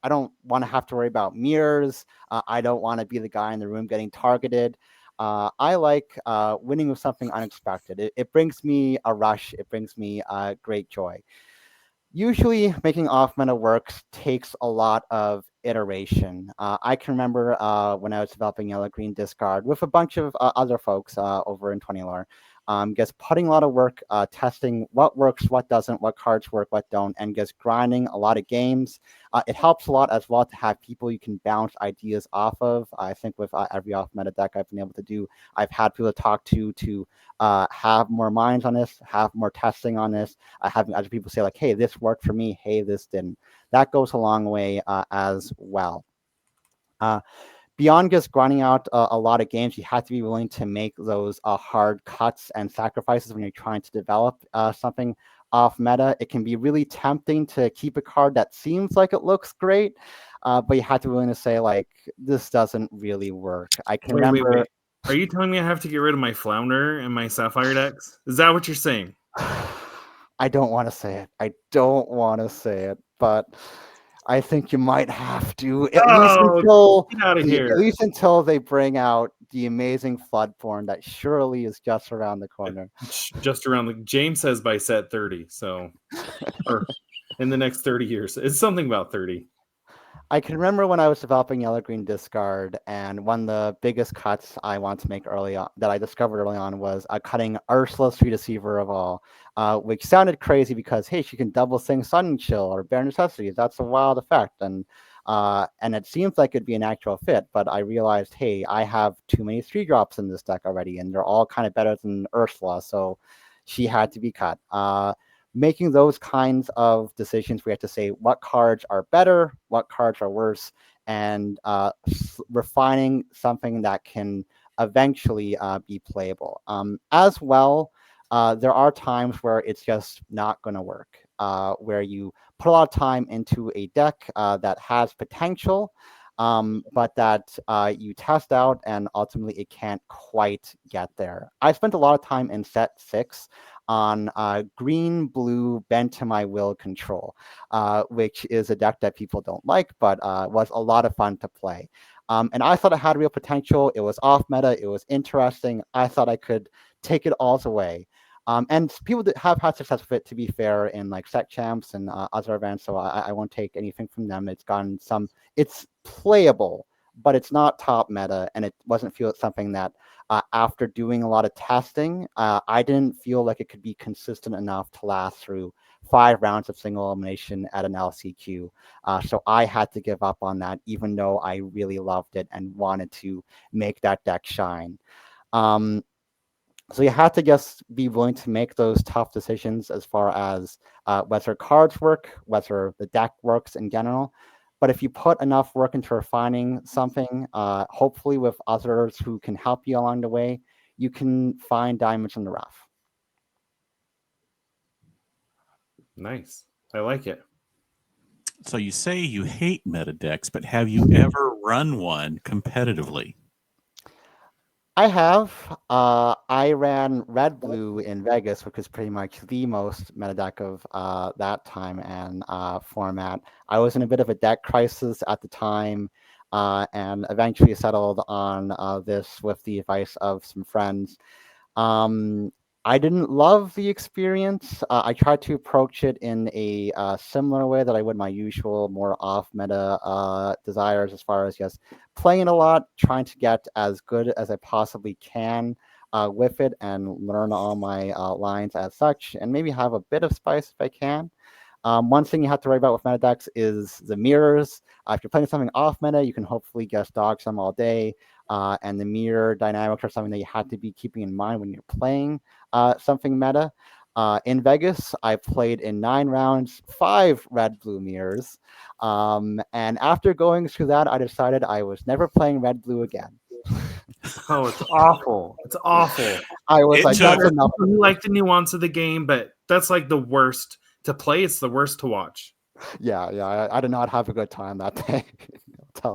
don't want to have to worry about mirrors. I don't want to be the guy in the room getting targeted. I like winning with something unexpected. It brings me a rush. It brings me great joy. Usually, making off meta works takes a lot of iteration. I can remember when I was developing Yellow Green Discard with a bunch of other folks over in 20 lore. Just putting a lot of work, testing what works, what doesn't, what cards work, what don't, and just grinding a lot of games. It helps a lot as well to have people you can bounce ideas off of. I think with every off meta deck I've been able to do, I've had people to talk to have more minds on this, have more testing on this, having other people say like, hey, this worked for me, hey, this didn't. That goes a long way as well. Beyond just grinding out a lot of games, you have to be willing to make those hard cuts and sacrifices when you're trying to develop something. off meta, it can be really tempting to keep a card that seems like it looks great, but you have to be willing to say, like, this doesn't really work. I can remember. Are you telling me I have to get rid of my Flounder and my Sapphire decks? Is that what you're saying? I don't want to say it. I don't want to say it, but I think you might have to, at least until they bring out the amazing Floodborn that surely is just around the corner. Just around James says by set 30, so or in the next 30 years. It's something about 30. I can remember when I was developing Yellow Green Discard, and one of the biggest cuts I want to make early on that I discovered early on was cutting Ursula, Street Deceiver of All, which sounded crazy because, hey, she can double sing Sun Chill or Bare Necessities. That's a wild effect, and it seems like it'd be an actual fit. But I realized, hey, I have too many 3-drops in this deck already, and they're all kind of better than Ursula, so she had to be cut. Making those kinds of decisions, we have to say what cards are better, what cards are worse, and refining something that can eventually be playable. As well, there are times where it's just not going to work, where you put a lot of time into a deck that has potential, but that you test out and ultimately it can't quite get there. I spent a lot of time in set 6 on green blue bent to my will control, which is a deck that people don't like, but was a lot of fun to play. And I thought it had real potential. It was off meta. It was interesting. I thought I could take it all the way. And people that have had success with it, to be fair, in like set champs and other events, so I won't take anything from them. It's playable, but it's not top meta, and it wasn't feel something that after doing a lot of testing, I didn't feel like it could be consistent enough to last through 5 rounds of single elimination at an LCQ. So I had to give up on that, even though I really loved it and wanted to make that deck shine. So you have to just be willing to make those tough decisions as far as whether cards work, whether the deck works in general. But if you put enough work into refining something, hopefully with others who can help you along the way, you can find diamonds in the rough. Nice. I like it. So you say you hate meta decks, but have you ever run one competitively? I have. I ran Red Blue in Vegas, which is pretty much the most meta deck of that time and format. I was in a bit of a deck crisis at the time, and eventually settled on this with the advice of some friends. I didn't love the experience. I tried to approach it in a similar way that I would my usual, more off-meta desires, as far as just playing a lot, trying to get as good as I possibly can with it and learn all my lines as such, and maybe have a bit of spice if I can. One thing you have to worry about with meta decks is the mirrors. If you're playing something off meta, you can hopefully just dodge them all day. And the mirror dynamics are something that you have to be keeping in mind when you're playing something meta. In Vegas, I played in 9 rounds, 5 red-blue mirrors. And after going through that, I decided I was never playing red-blue again. Oh, it's awful. It's awful. I was like, that's enough. You like the nuance of the game, but that's like the worst to play. It's the worst to watch. Yeah. I did not have a good time that day.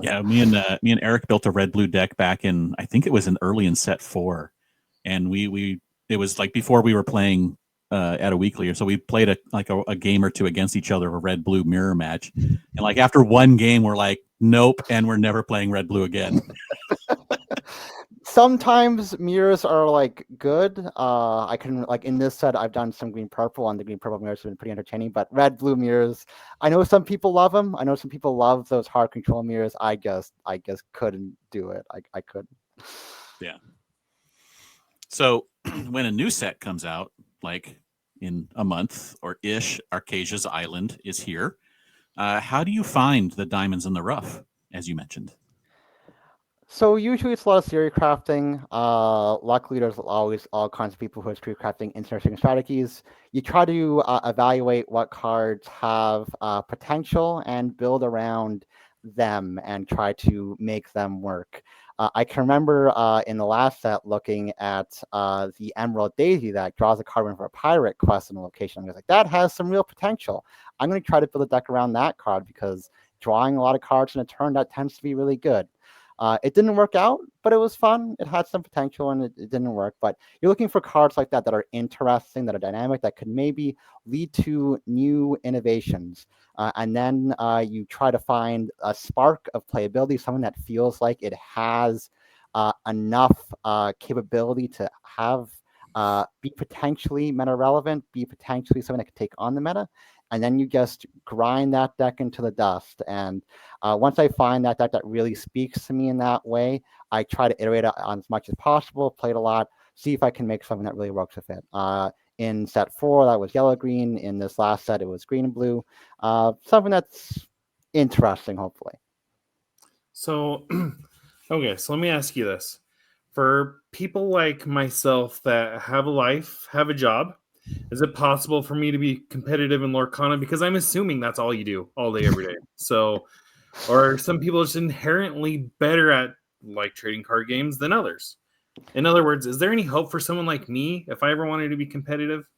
Yeah, me and Eric built a red blue deck back in, I think it was early in set 4, and it was like before we were playing at a weekly, or so we played a game or two against each other, a red blue mirror match, and like after one game we're like, nope, and we're never playing red blue again. Sometimes mirrors are like good. I can, like, in this set I've done some green purple, and the green purple mirrors have been pretty entertaining. But red blue mirrors, I know some people love them. I know some people love those hard control mirrors. I guess couldn't do it. I couldn't. Yeah. So when a new set comes out, like in a month or ish, Arcasia's Island is here. How do you find the diamonds in the rough, as you mentioned? So usually it's a lot of theory crafting. Luckily, there's always all kinds of people who are theory crafting interesting strategies. You try to evaluate what cards have potential and build around them and try to make them work. I can remember in the last set looking at the Emerald Daisy that draws a card for a pirate quest in a location. I was like, that has some real potential. I'm going to try to build a deck around that card because drawing a lot of cards in a turn, that tends to be really good. It didn't work out, but it was fun. It had some potential, and it didn't work. But you're looking for cards like that are interesting, that are dynamic, that could maybe lead to new innovations. And then you try to find a spark of playability, something that feels like it has enough capability to have be potentially meta relevant, be potentially something that could take on the meta. And then you just grind that deck into the dust. And once I find that deck that really speaks to me in that way, I try to iterate on as much as possible, play it a lot, see if I can make something that really works with it. In set 4, that was yellow-green. In this last set, it was green and blue. Something that's interesting, hopefully. So, okay, so let me ask you this. For people like myself that have a life, have a job, is it possible for me to be competitive in Lorcana? Because I'm assuming that's all you do all day, every day. So, or are some people just inherently better at like trading card games than others? In other words, is there any hope for someone like me if I ever wanted to be competitive?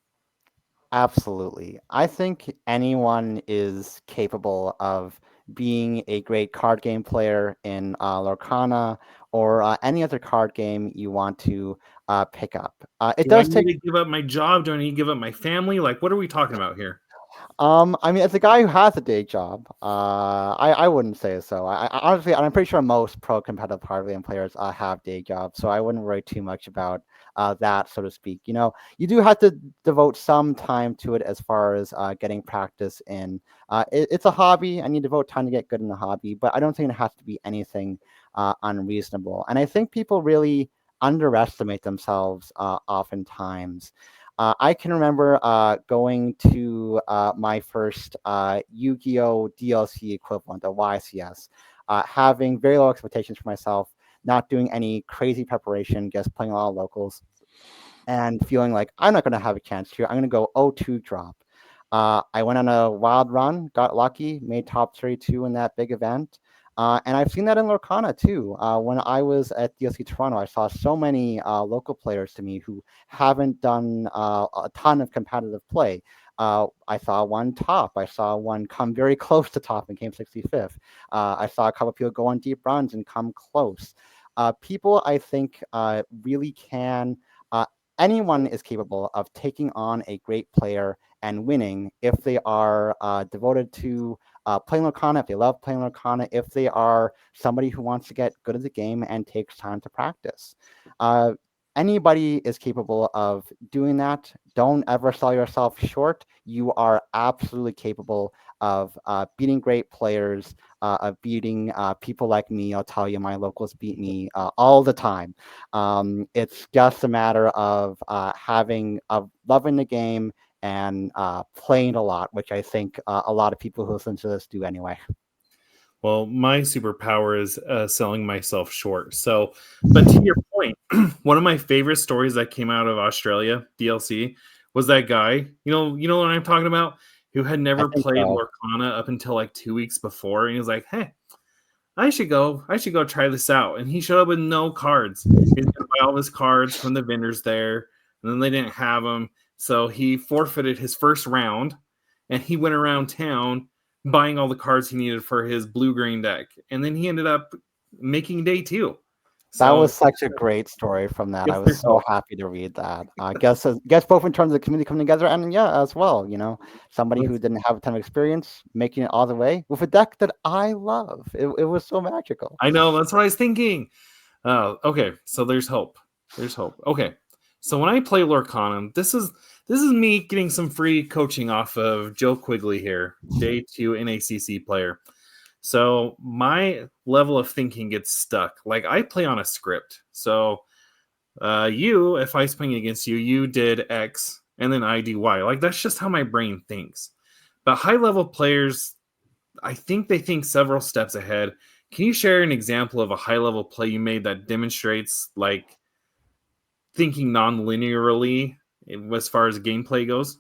Absolutely. I think anyone is capable of being a great card game player in Lorcana or any other card game you want to pick up. It Do I does need take to give up my job? Do I need to give up my family? Like, what are we talking about here? I mean, as a guy who has a day job, I wouldn't say so. Honestly, I'm pretty sure most pro competitive card game players have day jobs, so I wouldn't worry too much about that, so to speak. You know, you do have to devote some time to it as far as getting practice in. It's a hobby, and you devote time to get good in the hobby, but I don't think it has to be anything unreasonable. And I think people really underestimate themselves oftentimes. I can remember going to my first Yu-Gi-Oh! DLC equivalent, a YCS, having very low expectations for myself, not doing any crazy preparation, just playing a lot of locals, and feeling like I'm not going to have a chance here. I'm going to go 0-2 drop. I went on a wild run, got lucky, made top 32 in that big event. And I've seen that in Lorcana too. When I was at DLC Toronto, I saw so many local players to me who haven't done a ton of competitive play. I saw one top. I saw one come very close to top and came 65th. I saw a couple of people go on deep runs and come close. People, I think, really can. Anyone is capable of taking on a great player and winning if they are devoted to playing Lorcana, if they love playing Lorcana, if they are somebody who wants to get good at the game and takes time to practice. Anybody is capable of doing that. Don't ever sell yourself short. You are absolutely capable of beating great players, of beating people like me. I'll tell you, my locals beat me all the time. It's just a matter of loving the game and playing a lot, which I think a lot of people who listen to this do anyway. Well, my superpower is selling myself short. So, but to your point, one of my favorite stories that came out of Australia DLC was that guy. You know what I'm talking about, who had I never think played Lorcana up until like 2 weeks before, and he was like, "Hey, I should go try this out." And he showed up with no cards. He's gonna buy all his cards from the vendors there, and then they didn't have them, so he forfeited his first round, and he went around town buying all the cards he needed for his blue-green deck, and then he ended up making day 2. that So was such a great story from that. yes, I was there's so hope. happy to read that. Guess both in terms of the community coming together and yeah, as well. You know, somebody who didn't have a ton of experience making it all the way with a deck that I love. It was so magical. I know, that's what I was thinking. Okay, so there's hope. There's hope. Okay, so when I play Lorcana, this is me getting some free coaching off of Joe Quigley here, day 2 NACC player. So my level of thinking gets stuck. Like I play on a script. So if I was playing against you, you did X and then I do Y. Like that's just how my brain thinks. But high level players, I think they think several steps ahead. Can you share an example of a high level play you made that demonstrates like thinking non-linearly as far as gameplay goes?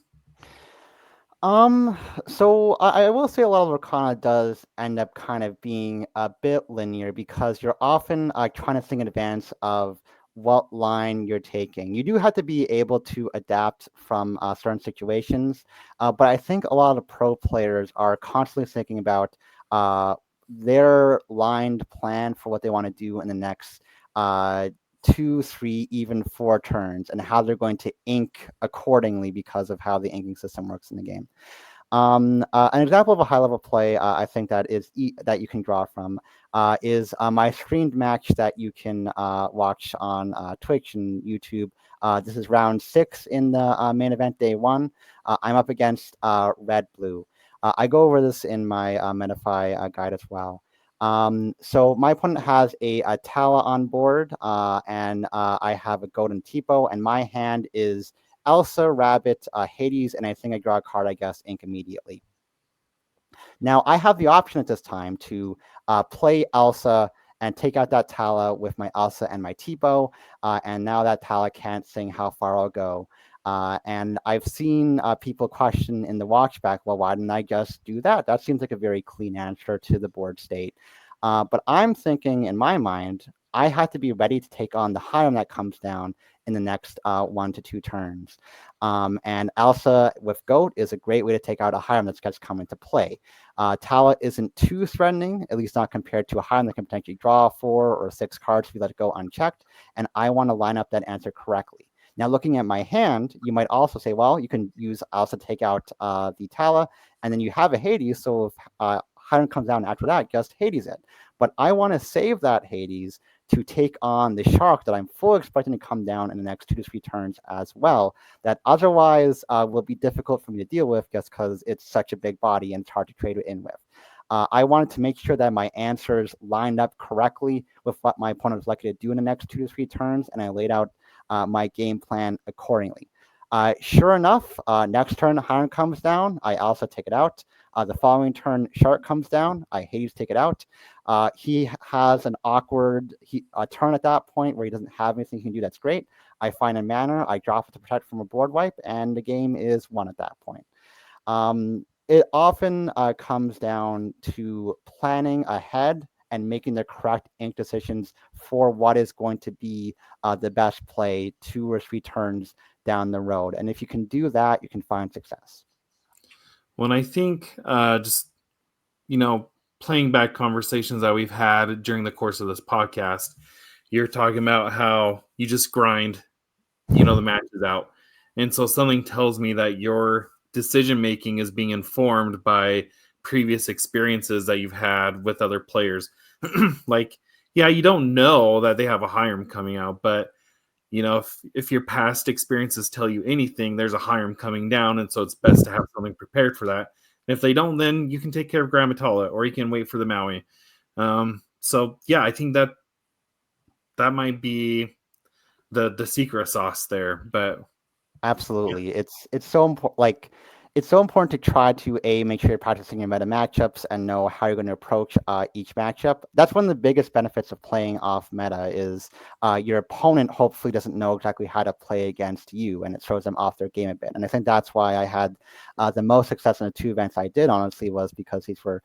Um, so I will say a lot of Arcana does end up kind of being a bit linear because you're often trying to think in advance of what line you're taking. You do have to be able to adapt from certain situations, but I think a lot of pro players are constantly thinking about uh, their lined plan for what they want to do in the next uh, 2, 3, even 4 turns, and how they're going to ink accordingly because of how the inking system works in the game. An example of a high level play I think that you can draw from is my streamed match that you can watch on Twitch and YouTube. This is round 6 in the main event, day 1. I'm up against Red Blue. I go over this in my Metafy guide as well. So my opponent has a Tala on board, and I have a Golden Tipo, and my hand is Elsa, Rabbit, Hades, and I think I draw a card, I guess, ink immediately. Now, I have the option at this time to play Elsa and take out that Tala with my Elsa and my Tipo, and now that Tala can't sing How Far I'll Go. And I've seen people question in the watchback, well, why didn't I just do that? That seems like a very clean answer to the board state. But I'm thinking in my mind, I have to be ready to take on the harm that comes down in the next 1 to 2 turns. And Elsa with Goat is a great way to take out a harm that's going to come into play. Tala isn't too threatening, at least not compared to a harm that can potentially draw 4 or 6 cards if you let it go unchecked. And I want to line up that answer correctly. Now, looking at my hand, you might also say, well, you can use Elsa to take out the Tala, and then you have a Hades. So if harm comes down after that, just Hades it. But I want to save that Hades to take on the shark that I'm fully expecting to come down in the next 2 to 3 turns as well, that otherwise will be difficult for me to deal with just because it's such a big body and it's hard to trade it in with. I wanted to make sure that my answers lined up correctly with what my opponent was likely to do in the next 2 to 3 turns, and I laid out my game plan accordingly. Sure enough, next turn, Harm comes down. I also take it out. The following turn, Shark comes down. I Hades take it out. He has an awkward turn at that point where he doesn't have anything he can do that's great. I find a mana. I drop it to protect from a board wipe, and the game is won at that point. It often comes down to planning ahead and making the correct ink decisions for what is going to be the best play 2 or 3 turns down the road. And if you can do that, you can find success. When I think just, playing back conversations that we've had during the course of this podcast, you're talking about how you just grind, the matches out. And so something tells me that your decision making is being informed by previous experiences that you've had with other players. Like, yeah, you don't know that they have a Hiram coming out, but if your past experiences tell you anything, there's a Hiram coming down, and so it's best to have something prepared for that. And if they don't, then you can take care of Grammatala, or you can wait for the Maui. So yeah, I think that might be the secret sauce there. But Absolutely. Yeah. It's so important. Like, it's so important to try to make sure you're practicing your meta matchups and know how you're going to approach each matchup. That's one of the biggest benefits of playing off meta is your opponent hopefully doesn't know exactly how to play against you, and it throws them off their game a bit. And I think that's why I had the most success in the 2 events I did, honestly, was because these were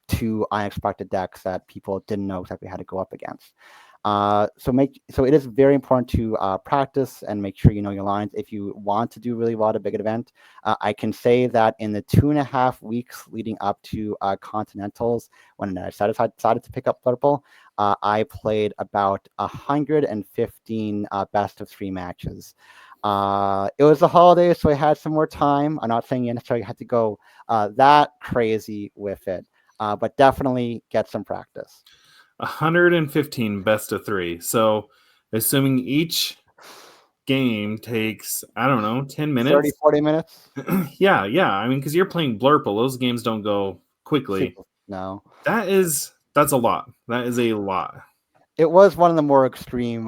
2 unexpected decks that people didn't know exactly how to go up against. So it is very important to practice and make sure you know your lines if you want to do really well at a big event. I can say that in the 2.5 weeks leading up to Continentals, when I decided to pick up Purple, I played about 115 best of 3 matches. It was the holidays, so I had some more time. I'm not saying you necessarily had to go that crazy with it, but definitely get some practice. 115 best of 3. So assuming each game takes, I don't know, 10 minutes. 30, 40 minutes? Yeah. I mean, because you're playing Blurple. Those games don't go quickly. No. That's a lot. That is a lot. It was one of the more extreme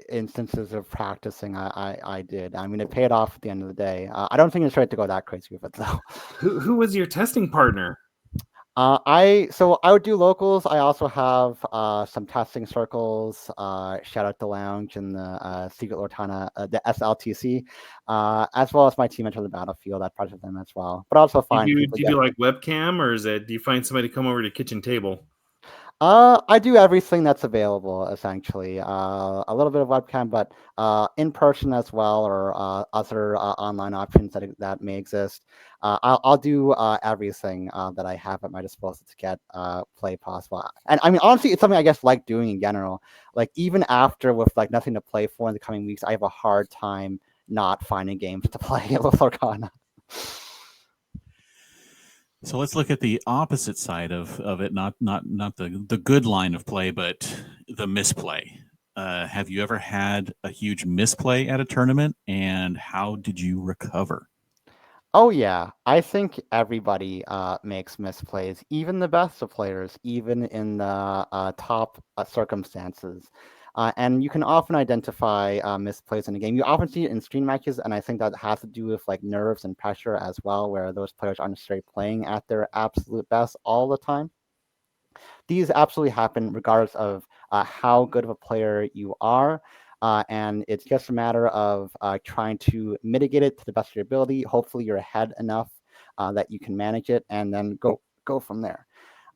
instances of practicing I did. I mean, it paid off at the end of the day. I don't think it's right to go that crazy with it, though. Who was your testing partner? I would do locals. I also have some testing circles. Shout out the lounge and the Secret Lorcana, the SLTC, as well as my team Enter the Battlefield. I project them as well, but also Do find you people do you do like webcam, or do you find somebody to come over to the kitchen table? I do everything that's available, essentially. A little bit of webcam, but in person as well, or other online options that may exist. I'll do everything that I have at my disposal to get play possible. And I mean, honestly, it's something I guess like doing in general. Like even after with like nothing to play for in the coming weeks, I have a hard time not finding games to play with Lorcana. So let's look at the opposite side of it, not the good line of play, but the misplay. Have you ever had a huge misplay at a tournament, and how did you recover? Oh yeah, I think everybody makes misplays, even the best of players, even in the top circumstances. And you can often identify misplays in a game. You often see it in stream matches, and I think that has to do with like nerves and pressure as well, where those players aren't necessarily playing at their absolute best all the time. These absolutely happen regardless of how good of a player you are. And it's just a matter of trying to mitigate it to the best of your ability. Hopefully, you're ahead enough that you can manage it, and then go from there.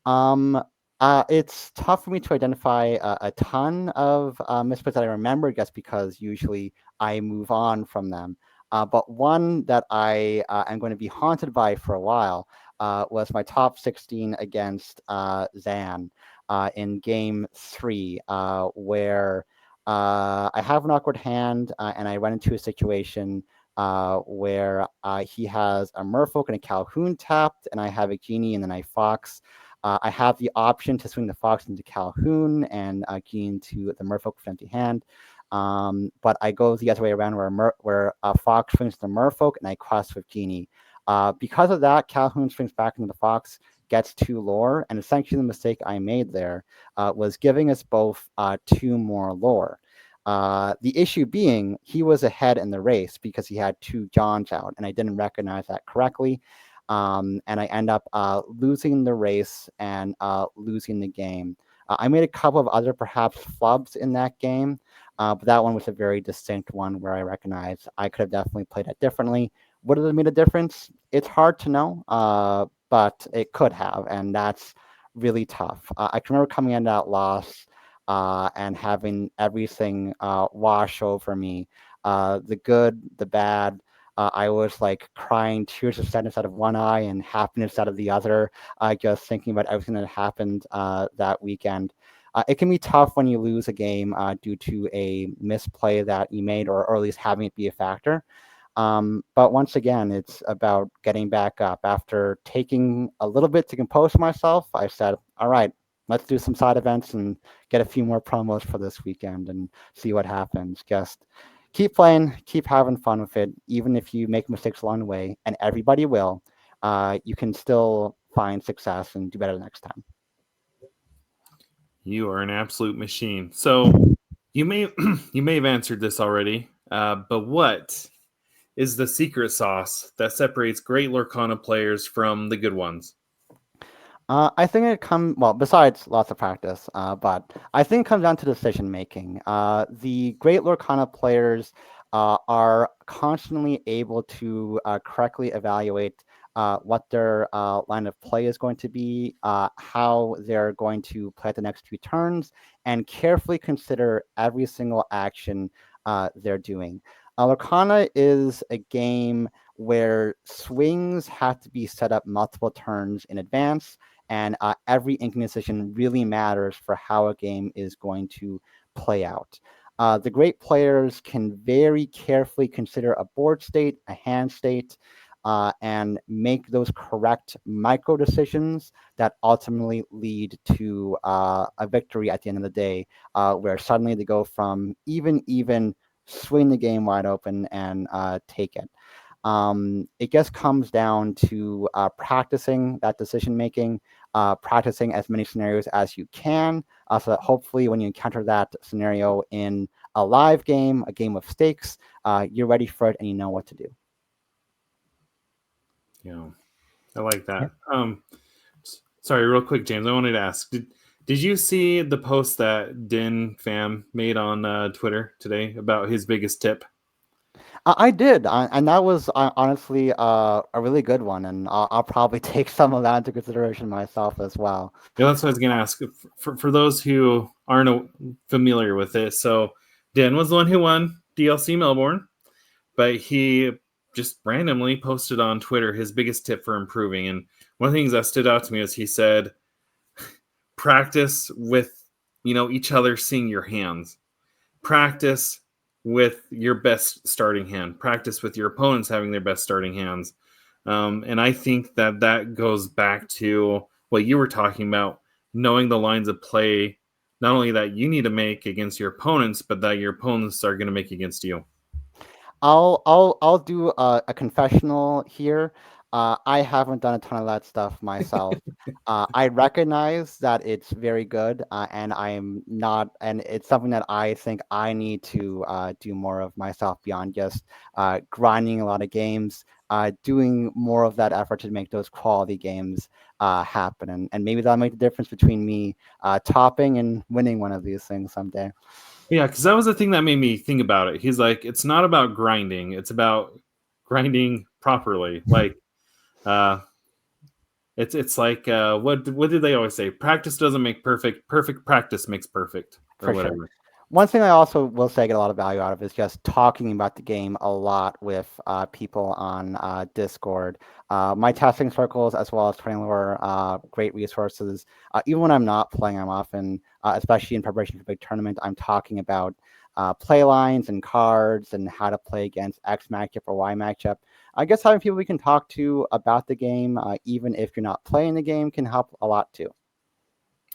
Um, it's tough for me to identify a ton of misplays that I remember, just because usually I move on from them. But one that I am going to be haunted by for a while was my top 16 against Zan in game 3, where I have an awkward hand and I run into a situation where he has a Merfolk and a Calhoun tapped, and I have a Genie and then I Fox. I have the option to swing the Fox into Calhoun and Genie into the Merfolk with empty hand. But I go the other way around, where Fox swings the Merfolk and I cross with Genie. Because of that, Calhoun swings back into the Fox, gets 2 lore, and essentially the mistake I made there was giving us both 2 more lore. The issue being he was ahead in the race because he had 2 Johns out, and I didn't recognize that correctly. And I end up losing the race and losing the game. I made a couple of other perhaps flubs in that game, but that one was a very distinct one where I recognized I could have definitely played it differently. Would it have made a difference? It's hard to know, but it could have, and that's really tough. I can remember coming into that loss and having everything wash over me, the good, the bad. I was like crying tears of sadness out of one eye and happiness out of the other, just thinking about everything that happened that weekend. It can be tough when you lose a game due to a misplay that you made, or at least having it be a factor. But once again, it's about getting back up. After taking a little bit to compose myself, I said, all right, let's do some side events and get a few more promos for this weekend and see what happens. Just keep playing, keep having fun with it, even if you make mistakes along the way, and everybody will. You can still find success and do better the next time. You are an absolute machine. So you may you may have answered this already, but what is the secret sauce that separates great Lorcana players from the good ones? I think it comes, well, besides lots of practice, but I think it comes down to decision making. The great Lorcana players are constantly able to correctly evaluate what their line of play is going to be, how they're going to play at the next few turns, and carefully consider every single action they're doing. Lorcana is a game where swings have to be set up multiple turns in advance, and every inking decision really matters for how a game is going to play out. The great players can very carefully consider a board state, a hand state, and make those correct micro decisions that ultimately lead to a victory at the end of the day, where suddenly they go from even, swing the game wide open and take it. It just comes down to practicing that decision making, practicing as many scenarios as you can, so that hopefully when you encounter that scenario in a live game, a game of stakes, you're ready for it and you know what to do. Yeah, I like that. Sorry, real quick, James. I wanted to ask: Did you see the post that Din Fam made on Twitter today about his biggest tip? I did, and that was honestly a really good one, and I'll probably take some of that into consideration myself as well. Yeah, that's what I was going to ask. For those who aren't familiar with it, so Dan was the one who won DLC Melbourne, but he just randomly posted on Twitter his biggest tip for improving. And one of the things that stood out to me is he said, practice with, each other seeing your hands. Practice with your best starting hand. Practice with your opponents having their best starting hands. And I think that goes back to what you were talking about, knowing the lines of play, not only that you need to make against your opponents, but that your opponents are going to make against you. I'll do a confessional here. I haven't done a ton of that stuff myself. I recognize that it's very good, and I'm not, and it's something that I think I need to do more of myself beyond just grinding a lot of games, doing more of that effort to make those quality games happen, and maybe that'll make the difference between me topping and winning one of these things someday. Yeah, because that was the thing that made me think about it. He's like, it's not about grinding; it's about grinding properly. Like, it's like what did they always say? Practice doesn't make perfect. Perfect practice makes perfect, or For sure. whatever. One thing I also will say I get a lot of value out of is just talking about the game a lot with people on Discord. My testing circles, as well as Training Lore, great resources. Even when I'm not playing, I'm often, especially in preparation for a big tournament, I'm talking about play lines and cards and how to play against X matchup or Y matchup. I guess having people we can talk to about the game, even if you're not playing the game, can help a lot too.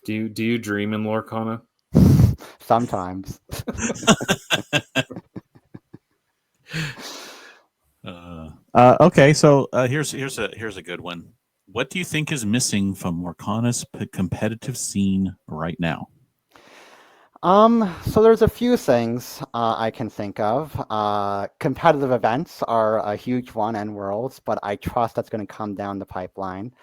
Do you dream in Lorcana? Sometimes. Okay, so here's a good one. What do you think is missing from Lorcana's competitive scene right now? So there's a few things I can think of. Competitive events are a huge one, and Worlds, but I trust that's going to come down the pipeline.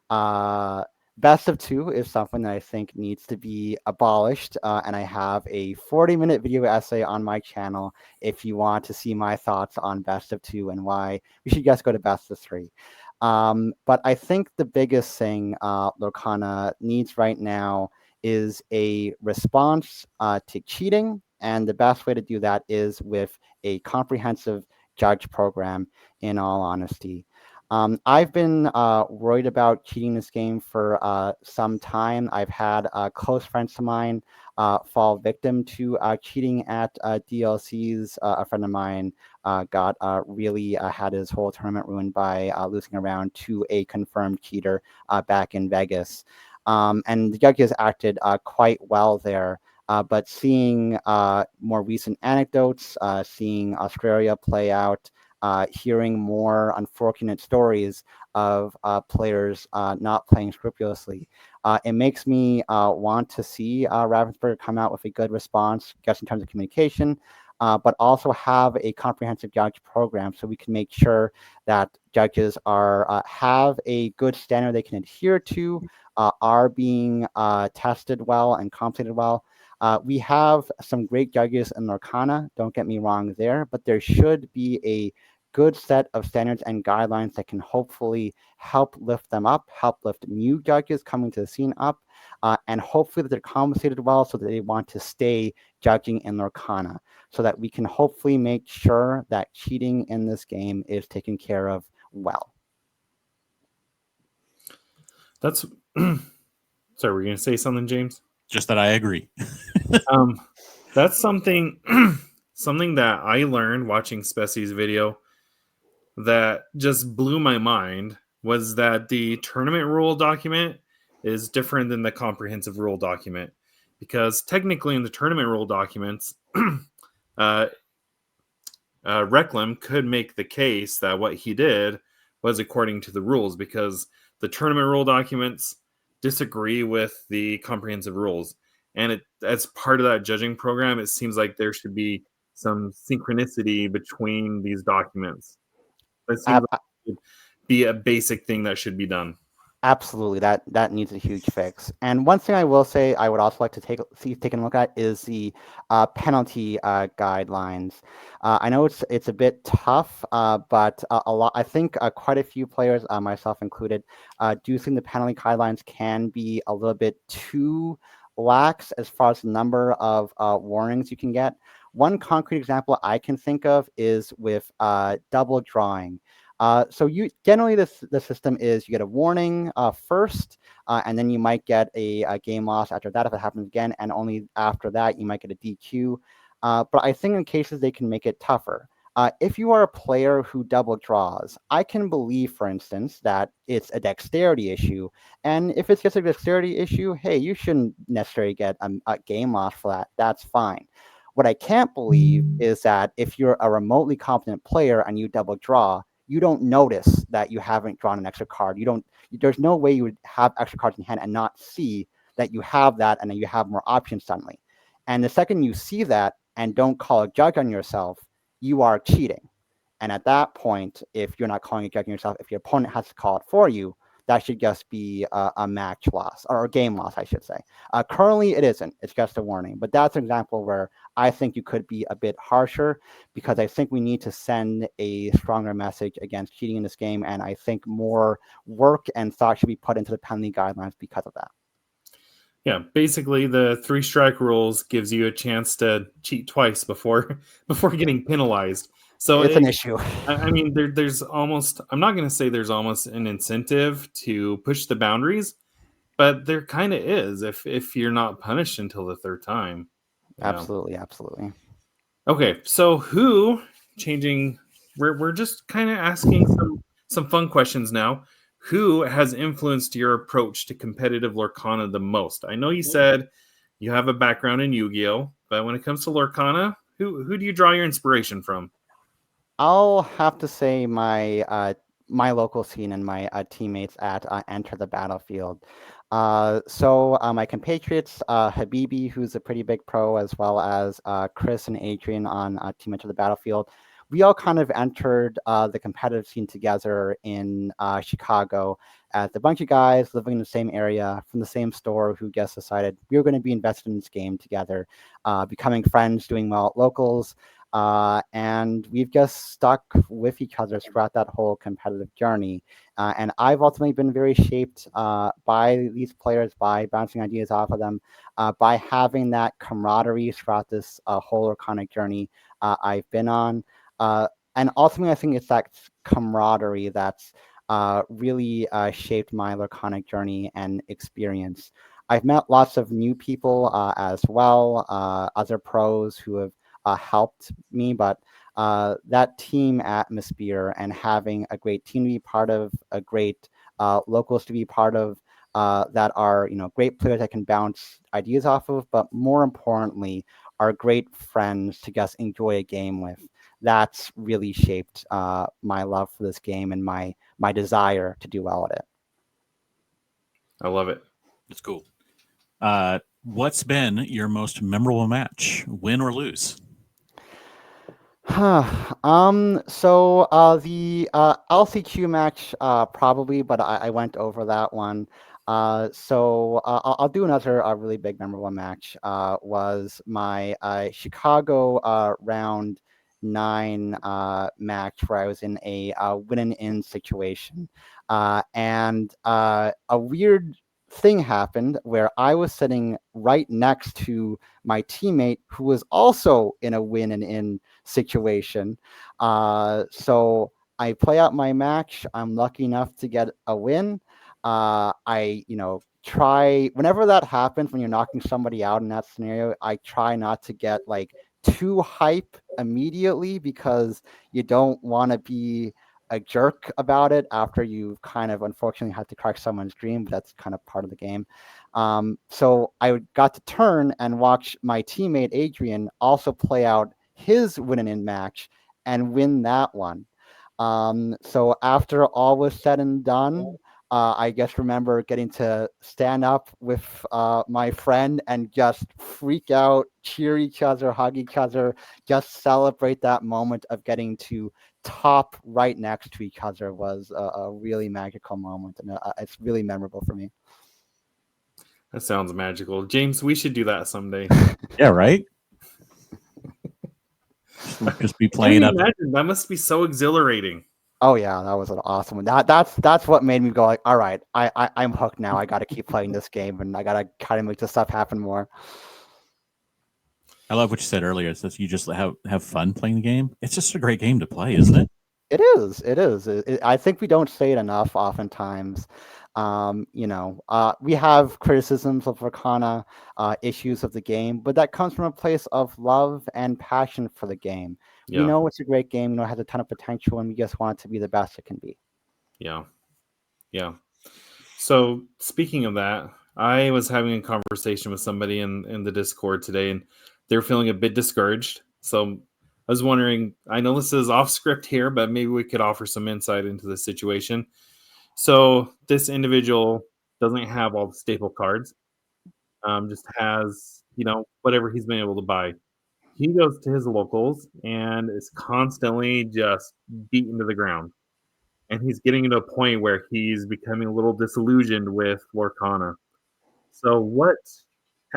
Uh, Best of two is something that I think needs to be abolished, and I have a 40-minute video essay on my channel if you want to see my thoughts on best of two and why we should just go to best of three. But I think the biggest thing Lorcana needs right now is a response to cheating. And the best way to do that is with a comprehensive judge program, in all honesty. I've been worried about cheating this game for some time. I've had close friends of mine fall victim to cheating at DLCs. A friend of mine got really had his whole tournament ruined by losing a round to a confirmed cheater back in Vegas. And the judges acted quite well there. But seeing more recent anecdotes, seeing Australia play out, hearing more unfortunate stories of players not playing scrupulously, it makes me want to see Ravensburger come out with a good response, just in terms of communication, but also have a comprehensive judge program so we can make sure that judges are have a good standard they can adhere to, are being tested well and compensated well. We have some great judges in Lorcana, don't get me wrong there, but there should be a good set of standards and guidelines that can hopefully help lift them up, help lift new judges coming to the scene up, and hopefully that they're compensated well so that they want to stay judging in Lorcana, so that we can hopefully make sure that cheating in this game is taken care of well. That's sorry, were you going to say something, James? Just that I agree. That's something something that I learned watching Spessie's video that just blew my mind, was that the tournament rule document is different than the comprehensive rule document, because technically in the tournament rule documents, Reclam could make the case that what he did was according to the rules, because the tournament rule documents disagree with the comprehensive rules. And as part of that judging program, it seems like there should be some synchronicity between these documents. That seems like it should be a basic thing that should be done. Absolutely, that needs a huge fix. And one thing I will say, I would also like to take a look at is the penalty guidelines. I know it's a bit tough, but a lot. I think quite a few players, myself included, do think the penalty guidelines can be a little bit too lax as far as the number of warnings you can get. One concrete example I can think of is with double drawing. So you generally the system is you get a warning first, and then you might get a game loss after that if it happens again, and only after that you might get a DQ. But I think in cases they can make it tougher. If you are a player who double draws, I can believe, for instance, that it's a dexterity issue. And if it's just a dexterity issue, hey, you shouldn't necessarily get a game loss for that. That's fine. What I can't believe is that if you're a remotely competent player and you double draw, you don't notice that you haven't drawn an extra card. You don't. There's no way you would have extra cards in hand and not see that you have that, and then you have more options suddenly. And the second you see that and don't call a judge on yourself, you are cheating. And at that point, if you're not calling a judge on yourself, if your opponent has to call it for you, that should just be a match loss or a game loss, I should say. Currently, it isn't. It's just a warning. But that's an example where I think you could be a bit harsher because I think we need to send a stronger message against cheating in this game. And I think more work and thought should be put into the penalty guidelines because of that. Yeah, basically the 3-strike rules gives you a chance to cheat twice before getting penalized. So It's an issue. I mean, there's almost, I'm not going to say there's almost an incentive to push the boundaries, but there kind of is if you're not punished until the third time. Absolutely, absolutely. Okay, so we're just kind of asking some fun questions now. Who has influenced your approach to competitive Lorcana the most? I know you said you have a background in Yu-Gi-Oh, but when it comes to Lorcana, who do you draw your inspiration from? I'll have to say my local scene and my teammates at Enter the Battlefield. So my compatriots, Habibi, who's a pretty big pro, as well as Chris and Adrian on Team Enter the Battlefield. We all kind of entered the competitive scene together in Chicago as a bunch of guys living in the same area from the same store who just decided we were going to be invested in this game together, becoming friends, doing well at locals. And we've just stuck with each other throughout that whole competitive journey. And I've ultimately been very shaped by these players, by bouncing ideas off of them, by having that camaraderie throughout this whole Lorcana journey I've been on. And ultimately, I think it's that camaraderie that's really shaped my Lorcana journey and experience. I've met lots of new people as well, other pros who have helped me, but that team atmosphere and having a great team to be part of, a great locals to be part of, that are great players that can bounce ideas off of, but more importantly, are great friends to just enjoy a game with. That's really shaped my love for this game and my desire to do well at it. I love it. That's cool. What's been your most memorable match, win or lose? So the LCQ match probably, but I went over that one. So I'll do another really big memorable match. Was my Chicago round 9 match where I was in a win and in situation, and a weird thing happened where I was sitting right next to my teammate who was also in a win and in situation. So I play out my match. I'm lucky enough to get a win. I try whenever that happens when you're knocking somebody out in that scenario. I try not to get like too hype immediately because you don't want to be a jerk about it after you kind of unfortunately had to crack someone's dream, but that's kind of part of the game. So I got to turn and watch my teammate Adrian also play out his win and in match and win that one. So after all was said and done, I just remember getting to stand up with my friend and just freak out, cheer each other, hug each other, just celebrate that moment of getting to top right next to each other was a really magical moment, and it's really memorable for me. That sounds magical. James, we should do that someday. Yeah, right. Just be Can playing you up. imagine? That must be so exhilarating. Oh yeah, that was an awesome one. That's what made me go like, all right, I'm hooked now. I got to keep playing this game, and I got to kind of make this stuff happen more. I love what you said earlier. It says you just have fun playing the game. It's just a great game to play, isn't it? It is. It is. I think we don't say it enough oftentimes. We have criticisms of Lorcana, issues of the game, but that comes from a place of love and passion for the game. We Yeah. know it's a great game. We know it has a ton of potential, and we just want it to be the best it can be. Yeah. Yeah. So speaking of that, I was having a conversation with somebody in the Discord today, and they're feeling a bit discouraged. So I was wondering, I know this is off script here, but maybe we could offer some insight into the situation. So this individual doesn't have all the staple cards, just has, whatever he's been able to buy. He goes to his locals and is constantly just beaten to the ground. And he's getting to a point where he's becoming a little disillusioned with Lorcana. So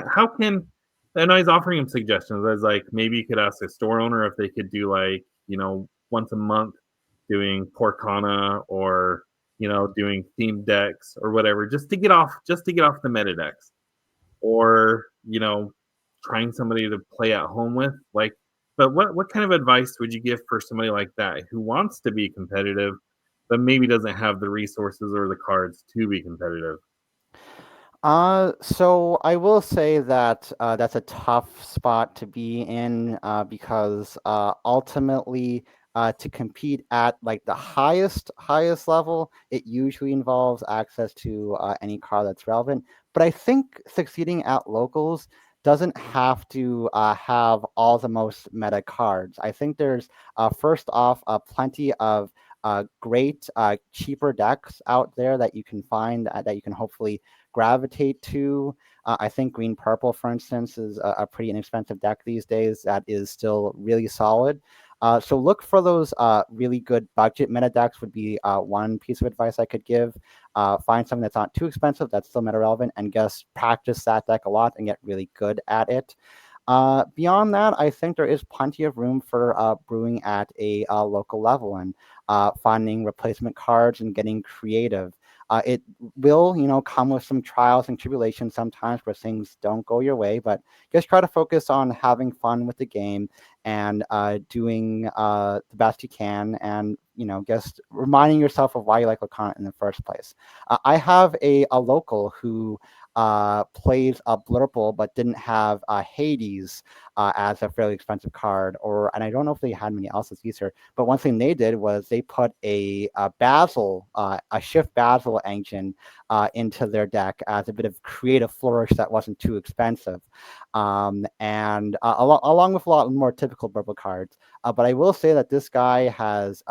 how can, and I was offering him suggestions. I was like, maybe you could ask a store owner if they could do like, once a month doing Porcana or, doing themed decks or whatever, just to get off the meta decks. Or, trying somebody to play at home with. Like, but what kind of advice would you give for somebody like that who wants to be competitive, but maybe doesn't have the resources or the cards to be competitive? So I will say that that's a tough spot to be in, because ultimately, to compete at like the highest level, it usually involves access to any card that's relevant. But I think succeeding at locals doesn't have to have all the most meta cards. I think there's first off plenty of great cheaper decks out there that you can find, that you can hopefully gravitate to. I think green purple, for instance, is a pretty inexpensive deck these days that is still really solid. So look for those really good budget meta decks would be one piece of advice I could give. Find something that's not too expensive, that's still meta relevant, and just practice that deck a lot and get really good at it. Beyond that, I think there is plenty of room for brewing at a local level and finding replacement cards and getting creative. It will, come with some trials and tribulations sometimes where things don't go your way, but just try to focus on having fun with the game and doing the best you can, and just reminding yourself of why you like Lorcana in the first place. I have a local who plays a Blurple but didn't have Hades as a fairly expensive card, and I don't know if they had many else's either. But one thing they did was they put a Basil, a Shift Basil engine into their deck as a bit of creative flourish that wasn't too expensive, and along with a lot more typical Blurple cards. But I will say that this guy has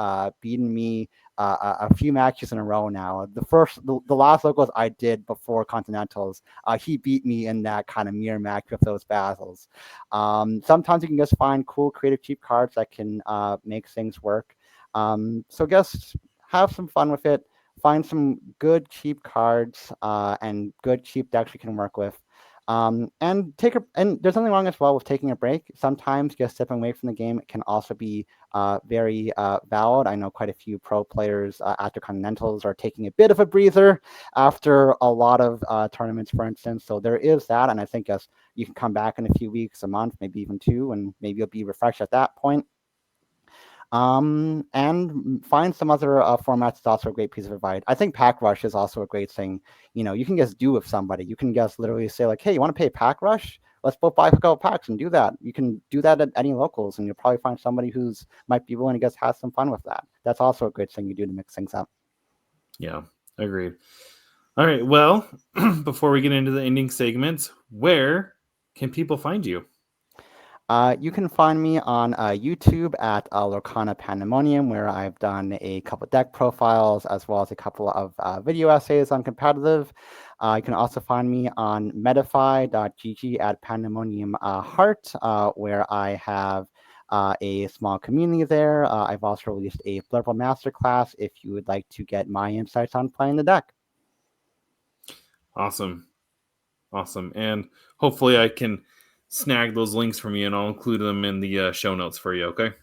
beaten me a few matches in a row now. The last locals I did before Continentals, he beat me in that kind of mirror match with those Basils. Sometimes you can just find cool, creative, cheap cards that can make things work. So just have some fun with it. Find some good, cheap cards and good, cheap decks you can work with. And there's nothing wrong as well with taking a break. Sometimes just stepping away from the game can also be very valid. I know quite a few pro players after Continentals are taking a bit of a breather after a lot of tournaments, for instance. So there is that, and I think as you can come back in a few weeks, a month, maybe even two, and maybe you'll be refreshed at that point. And find some other formats. It's also a great piece of advice. I think Pack Rush is also a great thing. You can just do with somebody. You can just literally say like, hey, you want to pay Pack Rush? Let's both buy a couple packs and do that. You can do that at any locals, and you'll probably find somebody who's might be willing to just have some fun with that. That's also a great thing you do to mix things up. Yeah, agreed. All right. Well, before we get into the ending segments, where can people find you? You can find me on YouTube at Lorcana Pandemonium, where I've done a couple deck profiles as well as a couple of video essays on competitive. You can also find me on medify.gg at Pandemonium Heart, where I have a small community there. I've also released a Blurple Masterclass if you would like to get my insights on playing the deck. Awesome. And hopefully I can snag those links from you, and I'll include them in the show notes for you, okay?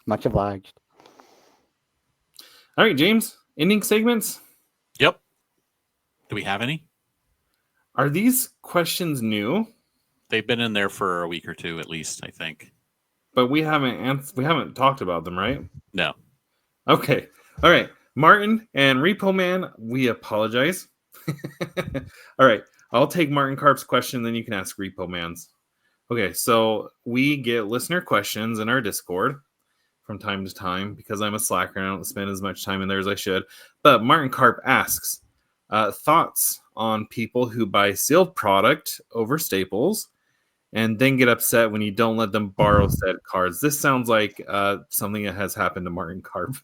Much obliged. All right, James, ending segments? Yep. Do we have any? Are these questions new? They've been in there for a week or two at least, I think. But we haven't talked about them, right? No. Okay. All right. Martin and Repo Man, we apologize. All right. I'll take Martin Karp's question, then you can ask Repo Man's. Okay, so we get listener questions in our Discord from time to time because I'm a slacker and I don't spend as much time in there as I should. But Martin Karp asks thoughts on people who buy sealed product over staples and then get upset when you don't let them borrow said cards. This sounds like something that has happened to Martin Karp.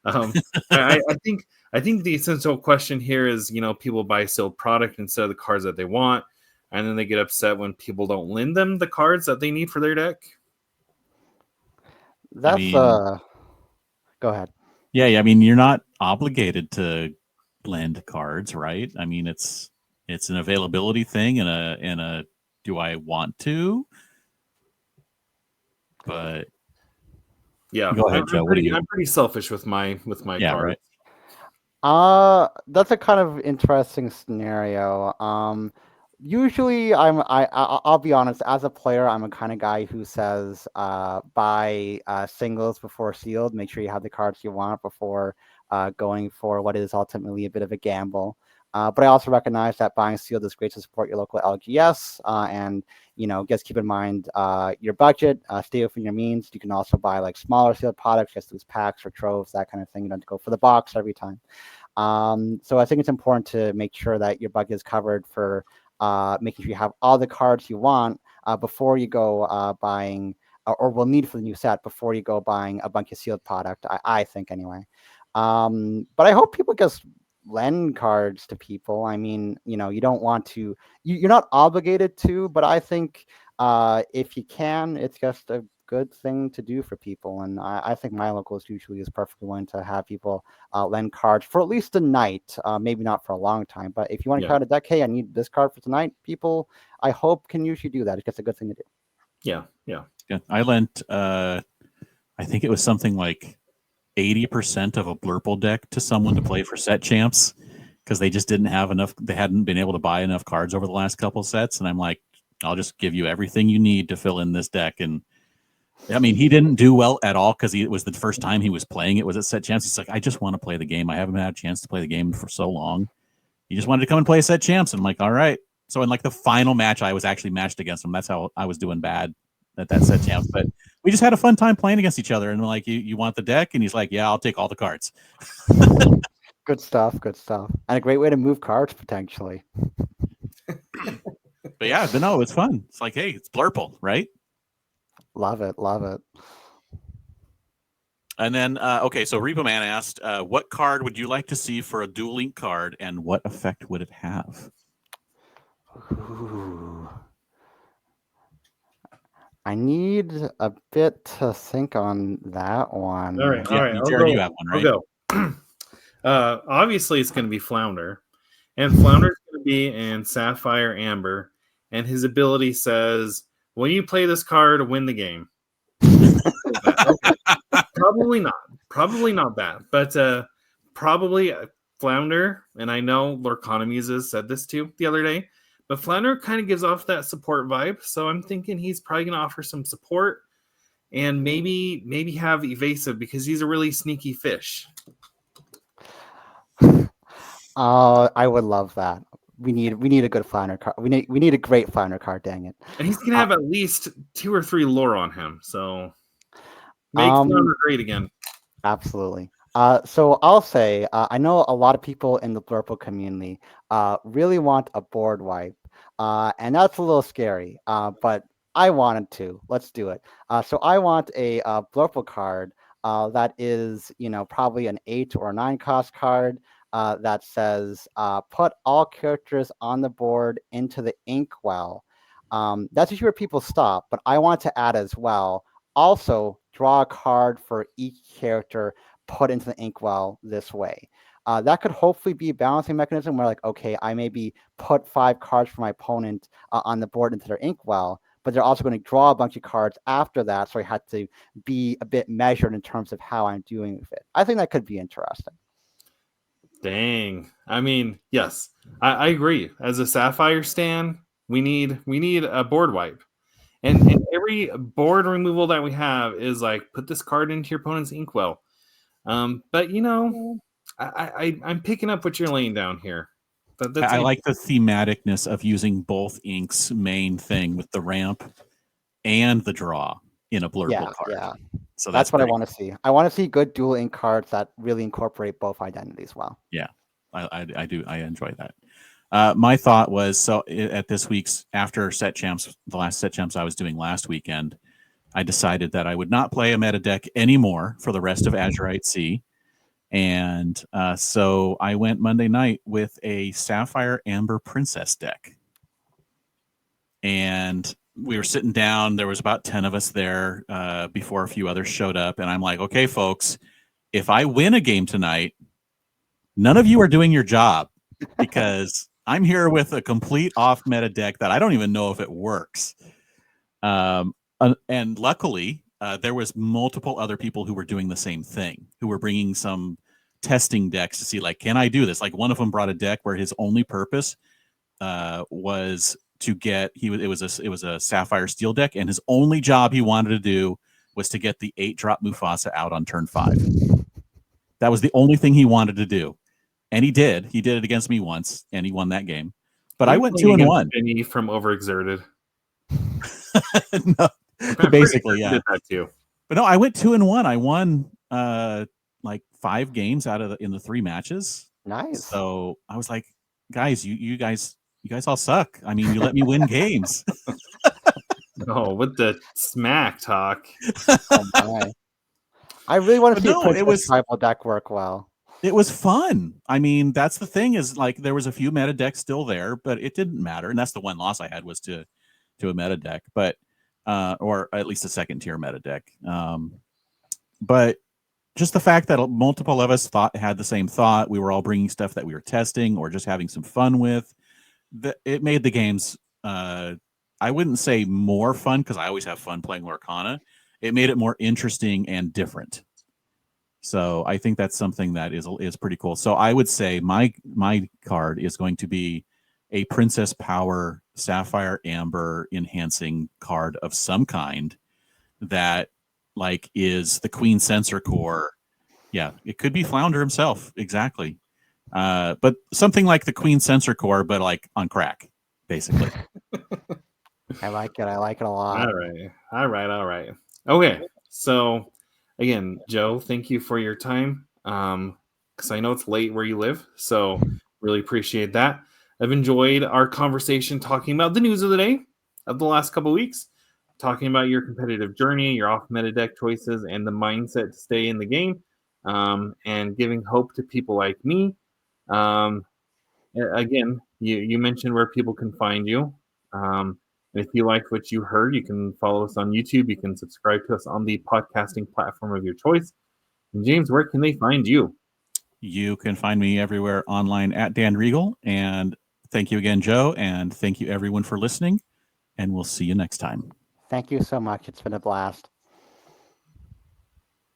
I think the essential question here is, people buy sealed product instead of the cards that they want, and then they get upset when people don't lend them the cards that they need for their deck. That's go ahead. Yeah. I mean, you're not obligated to lend cards, right? I mean, it's an availability thing and a do I want to? But yeah, go ahead, Joe. I'm pretty selfish with my cards. Right. That's a kind of interesting scenario. Usually I'll be honest, as a player, I'm a kind of guy who says buy singles before sealed. Make sure you have the cards you want before going for what is ultimately a bit of a gamble. But I also recognize that buying sealed is great to support your local LGS, and just keep in mind your budget, stay within your means. You can also buy like smaller sealed products, just those packs or troves, that kind of thing. You don't have to go for the box every time. So I think it's important to make sure that your budget is covered for making sure you have all the cards you want before you go buying, or will need for the new set before you go buying a bunch of sealed product. I think anyway. But I hope people just lend cards to people. I mean, you don't want to, you're not obligated to, but I think if you can, it's just a good thing to do for people. And I think my locals usually is perfectly willing to have people lend cards for at least a night, maybe not for a long time. But if you want to card a deck, hey, I need this card for tonight, people, I hope, can usually do that. It's just a good thing to do. Yeah. I lent, I think it was something like 80% of a Blurple deck to someone to play for set champs because they just didn't have enough. They hadn't been able to buy enough cards over the last couple sets. And I'm like, I'll just give you everything you need to fill in this deck. And I mean, he didn't do well at all because it was the first time he was playing. It was at set champs. He's like, I just want to play the game. I haven't had a chance to play the game for so long. He just wanted to come and play set champs. And I'm like, all right. So in like the final match, I was actually matched against him. That's how I was doing bad at that set champs. But we just had a fun time playing against each other. And I'm like, you want the deck? And he's like, yeah, I'll take all the cards. Good stuff. And a great way to move cards potentially. But yeah, but no, it's fun. It's like, hey, it's Blurple, right? Love it. And then, okay, so Repo Man asked, what card would you like to see for a Duel Link card, and what effect would it have? Ooh. I need a bit to think on that one. All right. Jared, you have one, right? I'll go. Obviously, it's going to be Flounder, and Flounder's going to be in Sapphire Amber, and his ability says, when you play this card, win the game. Okay. Probably not that, but probably Flounder, and I know Lorcana Muses said this too the other day, but Flounder kind of gives off that support vibe, so I'm thinking he's probably going to offer some support and maybe have evasive because he's a really sneaky fish. I would love that. We need a good Flounder card. We need a great Flounder card. Dang it! And he's gonna have at least 2 or 3 lore on him, so make Flounder great again. Absolutely. So I'll say I know a lot of people in the Blurple community really want a board wipe, and that's a little scary. But I wanted to. Let's do it. So I want a Blurple card that is, probably an 8 or 9 cost card that says put all characters on the board into the inkwell. That's usually where people stop, but I want to add as well also draw a card for each character put into the inkwell this way. That could hopefully be a balancing mechanism where, like, okay, I maybe put 5 cards for my opponent on the board into their inkwell, but they're also going to draw a bunch of cards after that, so I had to be a bit measured in terms of how I'm doing with it. I think that could be interesting. Dang. I mean, yes, I agree. As a Sapphire stan, we need a board wipe. And every board removal that we have is like, put this card into your opponent's inkwell. But I'm picking up what you're laying down here. That's I like the thematicness of using both inks main thing with the ramp and the draw in a blurble card. Yeah. So that's what I want to see. I want to see good dual ink cards that really incorporate both identities well. Yeah, I do. I enjoy that. My thought was, so at this week's after set champs, the last set champs I was doing last weekend, I decided that I would not play a meta deck anymore for the rest of Azurite Sea. And so I went Monday night with a Sapphire Amber Princess deck. And we were sitting down. There was about 10 of us there before a few others showed up. And I'm like, okay, folks, if I win a game tonight, none of you are doing your job because I'm here with a complete off meta deck that I don't even know if it works. And luckily, there was multiple other people who were doing the same thing, who were bringing some testing decks to see, like, can I do this? Like, one of them brought a deck where his only purpose was to get it was a Sapphire Steel deck, and his only job he wanted to do was to get the 8-drop Mufasa out on turn 5. That was the only thing he wanted to do, and he did. He did it against me once, and he won that game. But I went 2-1. Benny from Overexerted. No, basically, yeah. Did that too. But no, I went 2-1. I won like 5 games out of in the 3 matches. Nice. So I was like, guys, you guys all suck. I mean, you let me win games. Oh, with the smack talk. Oh my. I really want to see Princess tribal deck work well. It was fun. I mean, that's the thing, is like there was a few meta decks still there, but it didn't matter. And that's the one loss I had, was to a meta deck, but or at least a second tier meta deck. But just the fact that multiple of us had the same thought, we were all bringing stuff that we were testing or just having some fun with, it made the games, I wouldn't say more fun, because I always have fun playing Lorcana. It made it more interesting and different. So I think that's something that is pretty cool. So I would say my card is going to be a Princess Power Sapphire Amber enhancing card of some kind that, like, is the Queen Sensor Core. Yeah, it could be Flounder himself, exactly. But something like the Queen Sensor Core, but like on crack, basically. I like it. I like it a lot. All right. Okay, so again, Joe, thank you for your time. Because I know it's late where you live, so really appreciate that. I've enjoyed our conversation talking about the news of the day of the last couple of weeks, talking about your competitive journey, your off-meta deck choices, and the mindset to stay in the game, and giving hope to people like me. Again, you mentioned where people can find you. And if you liked what you heard, you can follow us on YouTube. You can subscribe to us on the podcasting platform of your choice. And James, where can they find you? You can find me everywhere online at Dan Regal. And thank you again, Joe. And thank you, everyone, for listening. And we'll see you next time. Thank you so much. It's been a blast.